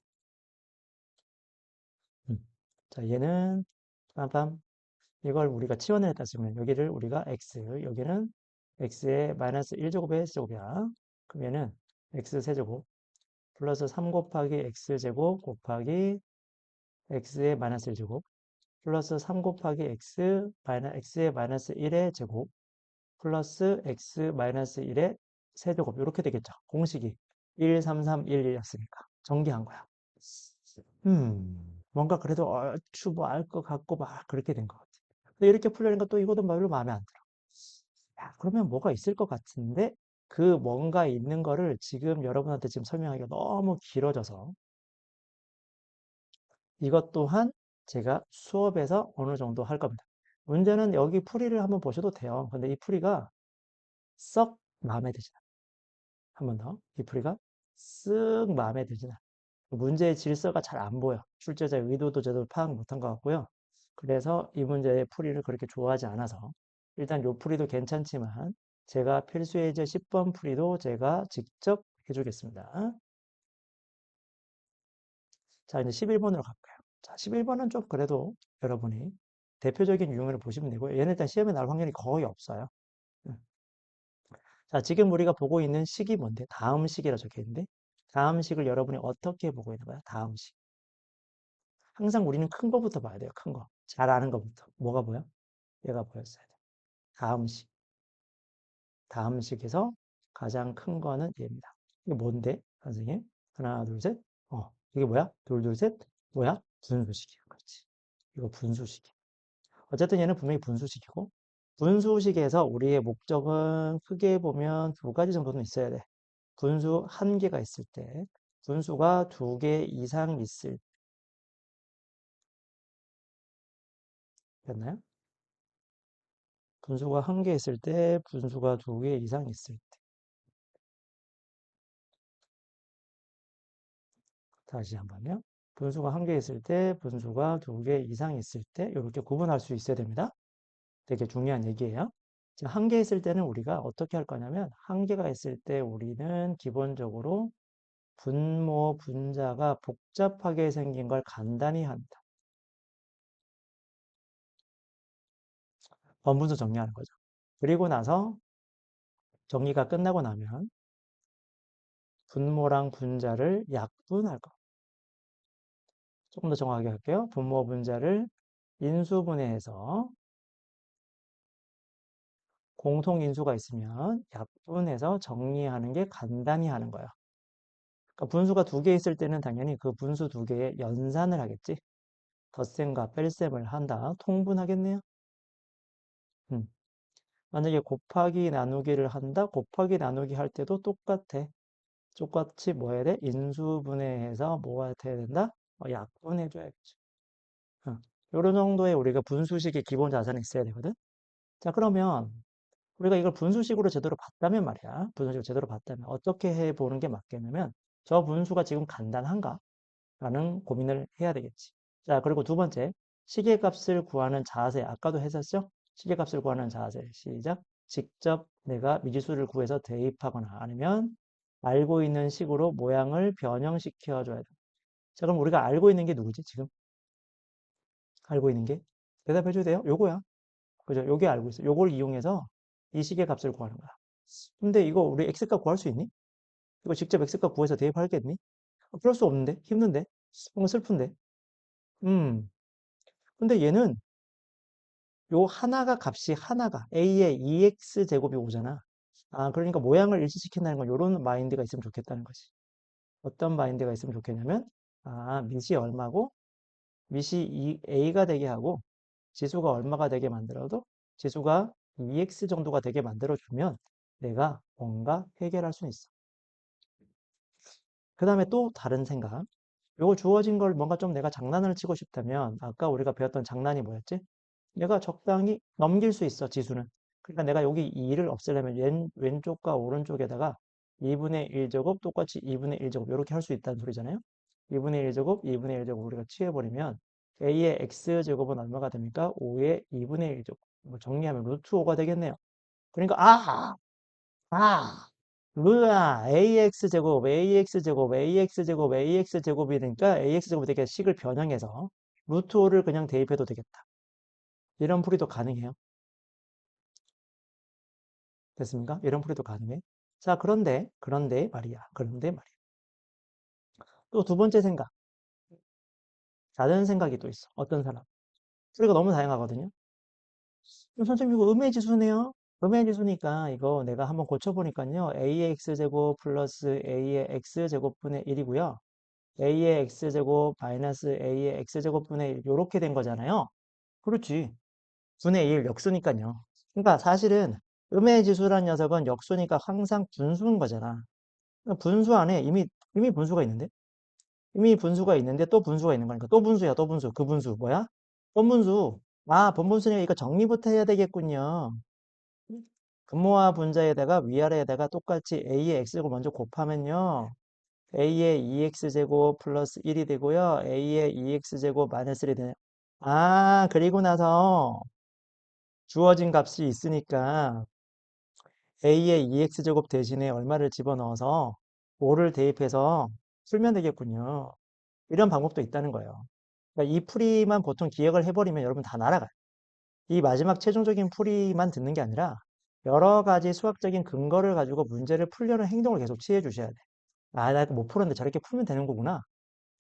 음. 자, 얘는 빰빰 이걸 우리가 치환을 했다 치면 여기를 우리가 x, 여기는 x의 마이너스 1제곱의 세제곱이야. 그럼 얘는 x 세제곱 플러스 3 곱하기 x제곱 곱하기 x의 마이너스 1제곱 플러스 3 곱하기 x의 마이너스 1의 제곱 플러스 x 마이너스 1의 세제곱 이렇게 되겠죠. 공식이 1, 3, 3, 1, 1이었으니까 정리한 거야. 뭔가 그래도 얼추 뭐 알 것 같고 막 그렇게 된 것 같아. 근데 이렇게 풀려니까 또 이것도 별로 마음에 안 들어. 야, 그러면 뭐가 있을 것 같은데 그 뭔가 있는 거를 지금 여러분한테 지금 설명하기가 너무 길어져서 이것 또한 제가 수업에서 어느 정도 할 겁니다. 문제는 여기 풀이를 한번 보셔도 돼요. 근데 이 풀이가 썩 마음에 드진 않아요. 한 번 더. 이 풀이가 쓱 마음에 드진 않아요. 문제의 질서가 잘 안 보여. 출제자의 의도도 제대로 파악 못한 것 같고요. 그래서 이 문제의 풀이를 그렇게 좋아하지 않아서 일단 요 풀이도 괜찮지만 제가 필수예제 10번 풀이도 제가 직접 해주겠습니다. 자, 이제 11번으로 갈까요? 자, 11번은 좀 그래도 여러분이 대표적인 유형을 보시면 되고요. 얘는 일단 시험에 나올 확률이 거의 없어요. 음. 자, 지금 우리가 보고 있는 식이 뭔데? 다음 식이라 적혀 있는데 다음 식을 여러분이 어떻게 보고 있는 거야? 다음 식. 항상 우리는 큰 거부터 봐야 돼요. 큰 거. 잘 아는 거부터. 뭐가 보여? 얘가 보였어야 돼. 다음 식. 다음 식에서 가장 큰 거는 얘입니다. 이게 뭔데, 선생님? 하나, 둘, 셋. 이게 뭐야? 둘, 둘, 셋. 뭐야? 분수식이야. 그렇지. 이거 분수식이야. 어쨌든 얘는 분명히 분수식이고, 분수식에서 우리의 목적은 크게 보면 두 가지 정도는 있어야 돼. 분수 한 개가 있을 때, 분수가 두 개 이상 있을 때였나요? 분수가 한 개 있을 때, 분수가 두 개 이상 있을 때. 다시 한번요. 분수가 한 개 있을 때, 분수가 두 개 이상 있을 때, 이렇게 구분할 수 있어야 됩니다. 되게 중요한 얘기예요. 자, 한 개 있을 때는 우리가 어떻게 할 거냐면, 한 개가 있을 때 우리는 기본적으로 분모, 분자가 복잡하게 생긴 걸 간단히 합니다. 번분수 정리하는 거죠. 그리고 나서 정리가 끝나고 나면 분모랑 분자를 약분할 거. 조금 더 정확하게 할게요. 분모, 분자를 인수분해해서 공통인수가 있으면 약분해서 정리하는 게 간단히 하는 거예요. 그러니까 분수가 두 개 있을 때는 당연히 그 분수 두 개의 연산을 하겠지. 덧셈과 뺄셈을 한다. 통분하겠네요. 음. 만약에 곱하기 나누기를 한다. 곱하기 나누기 할 때도 똑같아. 똑같이 뭐 해야 돼? 인수분해해서 뭐 해야 된다? 약분해줘야겠죠. 이런 정도의 우리가 분수식의 기본 자산이 있어야 되거든. 자, 그러면 우리가 이걸 분수식으로 제대로 봤다면 말이야. 분수식으로 제대로 봤다면 어떻게 해보는 게 맞겠냐면 저 분수가 지금 간단한가? 라는 고민을 해야 되겠지. 자, 그리고 두 번째, 시계값을 구하는 자세. 아까도 했었죠? 시계값을 구하는 자세. 시작. 직접 내가 미지수를 구해서 대입하거나 아니면 알고 있는 식으로 모양을 변형시켜 줘야 돼. 자, 그럼 우리가 알고 있는 게 누구지, 지금? 알고 있는 게? 대답해 줘도 돼요? 요거야. 그죠? 요게 알고 있어. 요걸 이용해서 이 시계값을 구하는 거야. 근데 이거 우리 x값 구할 수 있니? 이거 직접 x값 구해서 대입하겠니? 그럴 수 없는데? 힘든데? 뭔가 슬픈데? 음. 근데 얘는 요 하나가 값이 하나가 a의 2x 제곱이 오잖아. 아, 그러니까 모양을 일치시킨다는 건 요런 마인드가 있으면 좋겠다는 거지. 어떤 마인드가 있으면 좋겠냐면, 밑이 얼마고, 밑이 a가 되게 하고, 지수가 얼마가 되게 만들어도, 지수가 2x 정도가 되게 만들어주면, 내가 뭔가 해결할 수 있어. 그 다음에 또 다른 생각. 요거 주어진 걸 뭔가 좀 내가 장난을 치고 싶다면, 아까 우리가 배웠던 장난이 뭐였지? 내가 적당히 넘길 수 있어, 지수는. 그러니까 내가 여기 2를 없애려면 왼쪽과 오른쪽에다가 2분의 1제곱 똑같이 2분의 1제곱 이렇게 할 수 있다는 소리잖아요. 2분의 1제곱, 2분의 1제곱 우리가 취해버리면 a의 x제곱은 얼마가 됩니까? 5의 2분의 1제곱. 뭐 정리하면 루트 5가 되겠네요. 그러니까 ax제곱, ax제곱, ax제곱, ax제곱이 되니까 ax제곱이 되게 식을 변형해서 루트 5를 그냥 대입해도 되겠다. 이런 풀이도 가능해요. 됐습니까? 이런 풀이도 가능해. 자, 그런데 말이야. 그런데 말이야. 또 두 번째 생각. 다른 생각이 또 있어. 어떤 사람? 풀이가 너무 다양하거든요. 그럼 선생님 이거 음의 지수네요. 음의 지수니까 이거 내가 한번 고쳐보니까요. a의 x제곱 플러스 a의 x제곱분의 1이고요. a의 x제곱 마이너스 a의 x제곱분의 1 이렇게 된 거잖아요. 그렇지. 분의 1 역수니까요. 그러니까 사실은 음의 지수란 녀석은 역수니까 항상 분수인 거잖아. 그러니까 분수 안에 이미 분수가 있는데? 이미 분수가 있는데 또 분수가 있는 거니까 또 분수야, 또 분수. 그 분수 뭐야? 번분수. 아, 번분수니까 이거 정리부터 해야 되겠군요. 분모와 분자에다가 위아래에다가 똑같이 a의 x제곱 먼저 곱하면요. a의 2x제곱 플러스 1이 되고요. a의 2x제곱 마이너스 1이 되네요. 아, 그리고 나서 주어진 값이 있으니까 a의 2x제곱 대신에 얼마를 집어넣어서 5를 대입해서 풀면 되겠군요. 이런 방법도 있다는 거예요. 그러니까 이 풀이만 보통 기억을 해버리면 여러분 다 날아가요. 이 마지막 최종적인 풀이만 듣는 게 아니라 여러 가지 수학적인 근거를 가지고 문제를 풀려는 행동을 계속 취해 주셔야 돼. 아, 나 이거 못 풀었는데 저렇게 풀면 되는 거구나.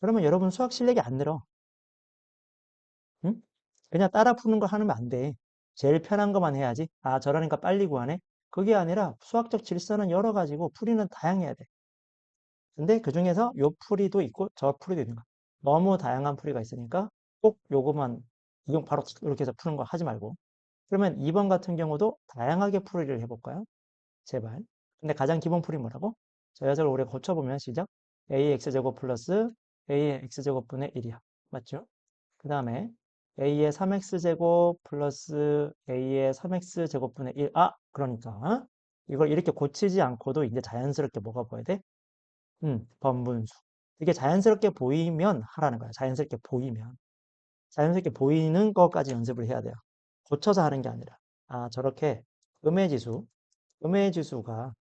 그러면 여러분 수학 실력이 안 늘어. 응? 그냥 따라 푸는 거 하면 안 돼. 제일 편한 것만 해야지. 아, 저러니까 빨리 구하네. 그게 아니라 수학적 질서는 여러 가지고 풀이는 다양해야 돼. 근데 그 중에서 요 풀이도 있고 저 풀이도 있는 거야. 너무 다양한 풀이가 있으니까 꼭 요거만 이용 바로 이렇게 해서 푸는 거 하지 말고. 그러면 2번 같은 경우도 다양하게 풀이를 해볼까요? 제발. 근데 가장 기본 풀이 뭐라고? 저 녀석을 우리가 고쳐보면 시작. ax제곱 플러스 a의 x제곱분의 1이야. 맞죠? 그 다음에 a의 3x제곱 플러스 a의 3x제곱분의 1. 아, 그러니까 이걸 이렇게 고치지 않고도 이제 자연스럽게 뭐가 보여야 돼? 번분수. 이게 자연스럽게 보이면 하라는 거야. 자연스럽게 보이면. 자연스럽게 보이는 것까지 연습을 해야 돼요. 고쳐서 하는 게 아니라. 아, 저렇게 음의 지수, 음의 지수가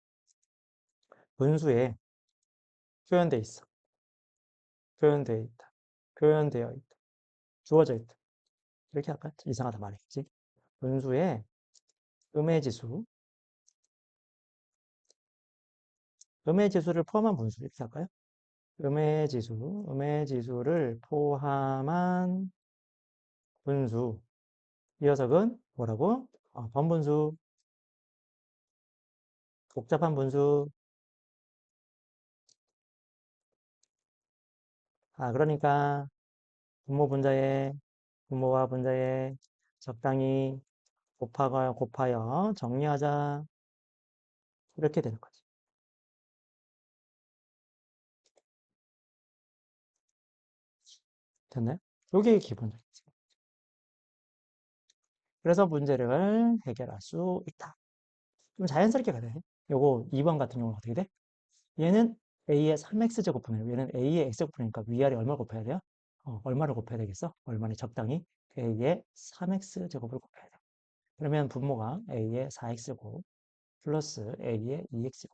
분수에 표현돼 있어. 표현되어 있다. 표현되어 있다. 주어져 있다. 이렇게 할까? 이상하다 말이지. 분수에 음의 지수, 음의 지수를 포함한 분수 이렇게 할까요? 음의 지수를 포함한 분수. 이 녀석은 뭐라고? 번분수, 복잡한 분수. 아, 그러니까 분모와 분자에 적당히 곱하여 정리하자. 이렇게 되는 거지. 됐나요? 이게 기본적이지. 그래서 문제를 해결할 수 있다. 좀 자연스럽게 가야 돼. 요거 2번 같은 경우는 어떻게 돼? 얘는 a의 3x제곱분이에요. 얘는 a의 x제곱분이니까 위아래 얼마 곱해야 돼요? 얼마를 곱해야 되겠어? 얼마니 적당히 a의 3x제곱을 곱해야 돼. 그러면 분모가 a의 4x제곱 플러스 a의 2x제곱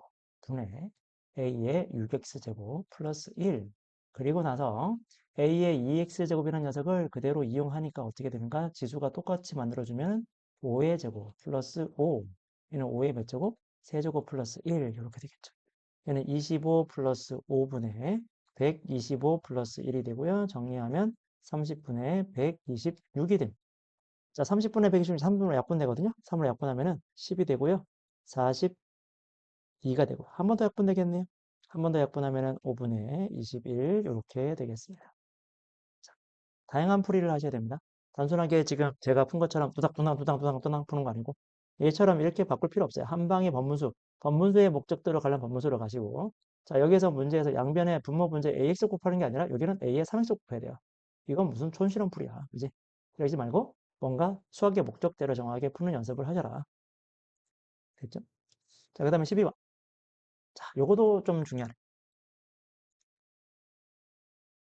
분의 a의 6x제곱 플러스 1. 그리고 나서 a의 2x제곱이라는 녀석을 그대로 이용하니까 어떻게 되는가? 지수가 똑같이 만들어주면 5의 제곱 플러스 5. 얘는 5의 몇 제곱? 세제곱 플러스 1. 이렇게 되겠죠. 얘는 25 플러스 5분의 125 플러스 1이 되고요. 정리하면 30분의 126이 됩니다. 자, 30분의 126이 3분으로 약분되거든요. 3으로 약분하면은 10이 되고요. 42가 되고 한 번 더 약분되겠네요. 한 번 더 약분하면은 5분의 21 이렇게 되겠습니다. 자, 다양한 풀이를 하셔야 됩니다. 단순하게 지금 제가 푼 것처럼 두닥두닥두닥두닥두닥 푸는 거 아니고 얘처럼 이렇게 바꿀 필요 없어요. 한 방에 번분수의 목적대로 가려면 번분수로 가시고 자, 여기서 문제에서 양변에 분모 분자 ax 곱하는 게 아니라 여기는 a에 3x 곱해야 돼요. 이건 무슨 촌스러운 풀이야. 그지? 그러지 말고 뭔가 수학의 목적대로 정확하게 푸는 연습을 하셔라. 됐죠? 자, 그 다음에 12번. 자, 요거도 좀 중요하네.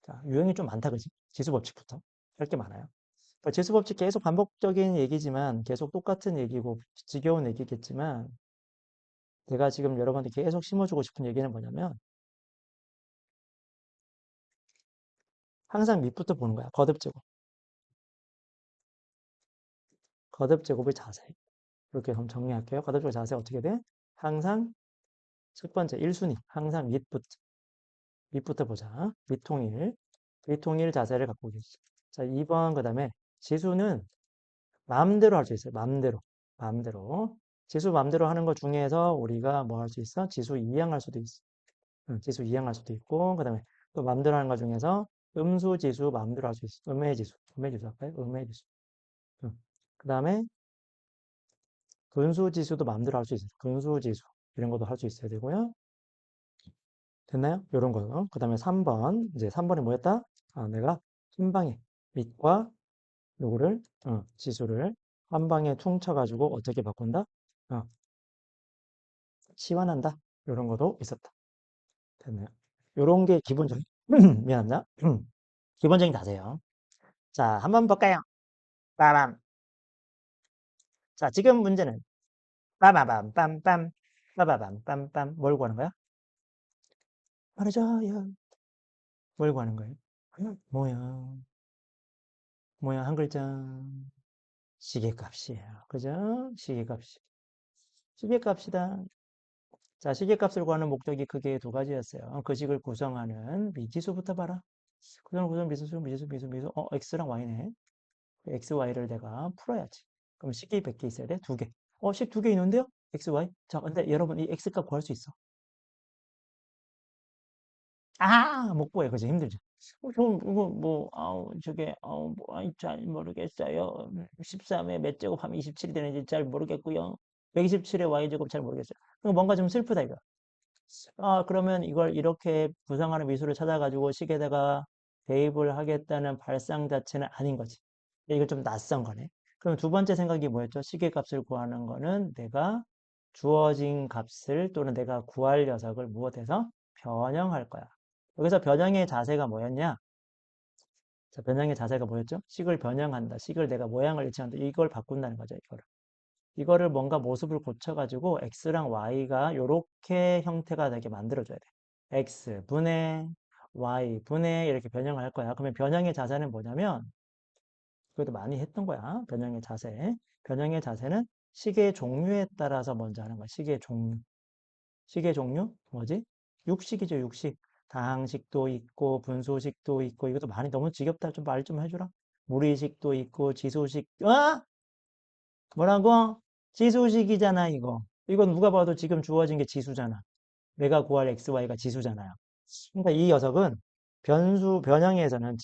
자, 유형이 좀 많다, 그지? 지수법칙부터. 할 게 많아요. 지수법칙 계속 반복적인 얘기지만, 계속 똑같은 얘기고, 지겨운 얘기겠지만, 제가 지금 여러분한테 계속 심어주고 싶은 얘기는 뭐냐면, 항상 밑부터 보는 거야. 거듭제곱. 거듭제곱의 자세. 이렇게 그럼 정리할게요. 거듭제곱 자세 어떻게 돼? 항상 첫 번째, 1순위. 항상 밑부터 보자. 밑통일 자세를 갖고 계시죠. 자, 2번, 그 다음에 지수는 마음대로 할 수 있어요. 마음대로. 마음대로. 지수 마음대로 하는 것 중에서 우리가 뭐 할 수 있어? 지수 이항할 수도 있어. 지수 이항할 수도 있고, 그 다음에 또 마음대로 하는 것 중에서 음수 지수 마음대로 할 수 있어. 음의 지수. 음의 지수 할까요? 음의 지수. 그 다음에 근수 지수도 마음대로 할 수 있어요. 근수 지수. 이런 것도 할 수 있어야 되고요. 됐나요? 이런 거. 그 다음에 3번. 이제 3번이 뭐였다? 아, 내가 한 방에 밑과 요거를, 지수를 한 방에 퉁쳐가지고 어떻게 바꾼다? 어, 치환한다. 이런 것도 있었다. 됐나요? 요런 게 기본적인, 미안합니다. 기본적인 자세요. 자, 한번 볼까요? 빠밤. 자, 지금 문제는 빠바밤, 빰빰, 빠바밤, 빰빰. 뭘 구하는 거야? 말해줘요. 뭘 구하는 거예요? 뭐야? 뭐야? 한 글자. 시계값이에요. 그죠? 시계값이. 시계값이다. 자, 시계값을 구하는 목적이 크게 두 가지였어요. 그 식을 구성하는 미지수부터 봐라. 구성, 미지수. X랑 Y네. X, Y를 내가 풀어야지. 그럼 식이 100개 있어야 돼? 두 개. 식 두 개 있는데요? X, Y? 자, 근데 여러분 이 X값 구할 수 있어. 못 구해. 그죠? 힘들죠. 좀, 이거 뭐, 저게, 뭐, 잘 모르겠어요. 13에 몇 제곱하면 27이 되는지 잘 모르겠고요. 127에 Y제곱 잘 모르겠어요. 그럼 뭔가 좀 슬프다, 이거. 그러면 이걸 이렇게 구성하는 미수를 찾아가지고 식에다가 대입을 하겠다는 발상 자체는 아닌 거지. 이거 좀 낯선 거네. 그럼 두 번째 생각이 뭐였죠? 시계값을 구하는 거는 내가 주어진 값을 또는 내가 구할 녀석을 무엇해서 변형할 거야. 여기서 변형의 자세가 뭐였냐? 자, 변형의 자세가 뭐였죠? 식을 변형한다. 식을 내가 모양을 일치한다. 이걸 바꾼다는 거죠, 이거를. 이거를 뭔가 모습을 고쳐가지고 x랑 y가 이렇게 형태가 되게 만들어줘야 돼. x 분의 y 분의 이렇게 변형을 할 거야. 그러면 변형의 자세는 뭐냐면 그것도 많이 했던 거야. 변형의 자세. 변형의 자세는 식의 종류에 따라서 먼저 하는 거야. 식의 종류. 식의 종류? 뭐지? 육식이죠, 육식. 다항식도 있고 분소식도 있고 이것도 많이 너무 지겹다. 좀 말 좀 해주라. 무리식도 있고 지소식. 뭐라고? 지수식이잖아, 이거. 이건 누가 봐도 지금 주어진 게 지수잖아. 내가 구할 XY가 지수잖아요. 그러니까 이 녀석은 변형에서는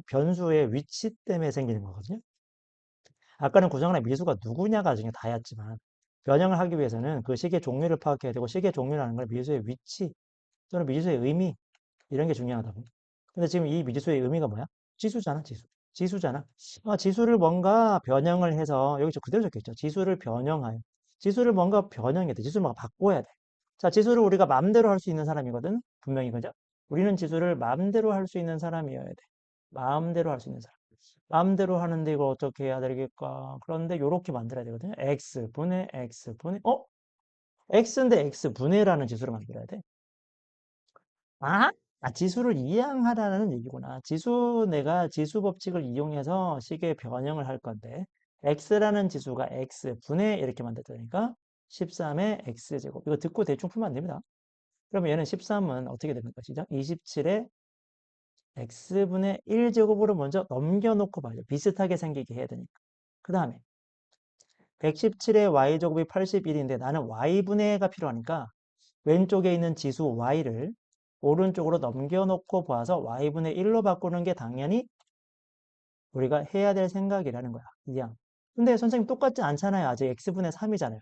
변수의 위치 때문에 생기는 거거든요. 아까는 구성원의 미수가 누구냐가 중에 다였지만, 변형을 하기 위해서는 그 식의 종류를 파악해야 되고, 식의 종류라는 걸 미수의 위치 또는 미수의 의미, 이런 게 중요하다고. 근데 지금 이 미지수의 의미가 뭐야? 지수잖아, 지수. 지수잖아. 지수를 뭔가 변형을 해서, 여기 저 그대로 적혀있죠. 지수를 변형하여. 지수를 뭔가 변형해야 돼. 지수를 뭔가 바꿔야 돼. 자, 지수를 우리가 마음대로 할 수 있는 사람이거든. 분명히 그죠? 우리는 지수를 마음대로 할 수 있는 사람이어야 돼. 마음대로 할 수 있는 사람. 마음대로 하는데 이걸 어떻게 해야 되겠까? 그런데 이렇게 만들어야 되거든요. x분의 x분의, x인데 x분의라는 지수를 만들어야 돼. 아, 지수를 이항하라는 얘기구나. 내가 지수 법칙을 이용해서 식의 변형을 할 건데, x라는 지수가 x분의 이렇게 만들었다니까 13의 x제곱. 이거 듣고 대충 풀면 안 됩니다. 그러면 얘는 13은 어떻게 됩니까? 시작. 27의 x분의 1제곱으로 먼저 넘겨놓고 봐요. 비슷하게 생기게 해야 되니까. 그 다음에 117의 y제곱이 81인데 나는 y분의가 필요하니까 왼쪽에 있는 지수 y를 오른쪽으로 넘겨놓고 봐서 y분의 1로 바꾸는 게 당연히 우리가 해야 될 생각이라는 거야. 이양. 근데 선생님 똑같지 않잖아요. 아직 x분의 3이잖아요.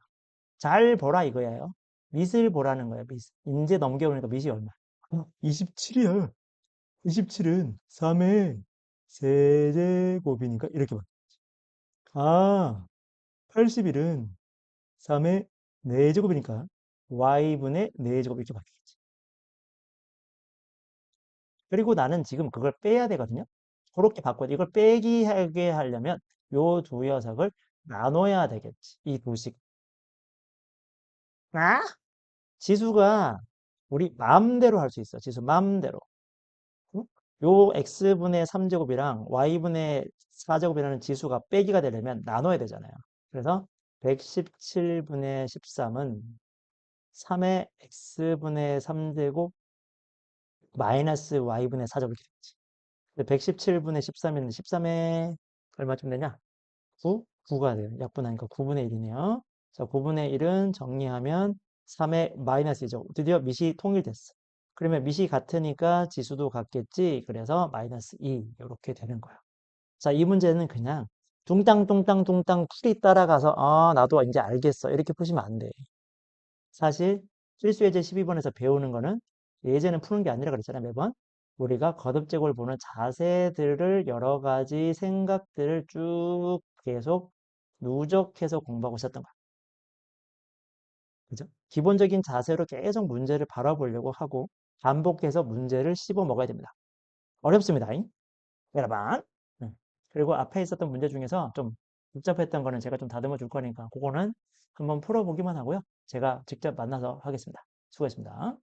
잘 보라 이거예요. 밑을 보라는 거예요. 밑. 이제 넘겨오니까 밑이 얼마? 27이야. 27은 3의 세제곱이니까 이렇게 봐. 81은 3의 4제곱이니까 y분의 4제곱 이렇게 바뀌겠지. 그리고 나는 지금 그걸 빼야 되거든요. 그렇게 바꿔야 돼. 이걸 빼기 하게 하려면 요 두 녀석을 나눠야 되겠지. 이 두식. 아? 지수가 우리 마음대로 할 수 있어. 지수 마음대로. 응? 요 x분의 3제곱이랑 y분의 4제곱이라는 지수가 빼기가 되려면 나눠야 되잖아요. 그래서 117분의 13은 3의 x분의 3제곱 마이너스 y분의 4제곱 이렇게 되겠지. 117분의 13은 13의 얼마쯤 되냐? 9? 9가 돼요. 약분하니까 9분의 1이네요. 자, 9분의 1은 정리하면 3의 마이너스 2죠. 드디어 밑이 통일됐어. 그러면 밑이 같으니까 지수도 같겠지. 그래서 마이너스 2 이렇게 되는 거야. 자, 이 문제는 그냥 둥땅둥땅둥땅 풀이 따라가서 나도 이제 알겠어. 이렇게 푸시면 안 돼. 사실 필수예제 12번에서 배우는 거는 예제는 푸는 게 아니라 그랬잖아요. 매번. 우리가 거듭제곱을 보는 자세들을 여러 가지 생각들을 쭉 계속 누적해서 공부하고 있었던 거야. 그죠? 기본적인 자세로 계속 문제를 바라보려고 하고 반복해서 문제를 씹어 먹어야 됩니다. 어렵습니다. 여러분. 네. 그리고 앞에 있었던 문제 중에서 좀 복잡했던 거는 제가 좀 다듬어 줄 거니까 그거는 한번 풀어보기만 하고요. 제가 직접 만나서 하겠습니다. 수고했습니다.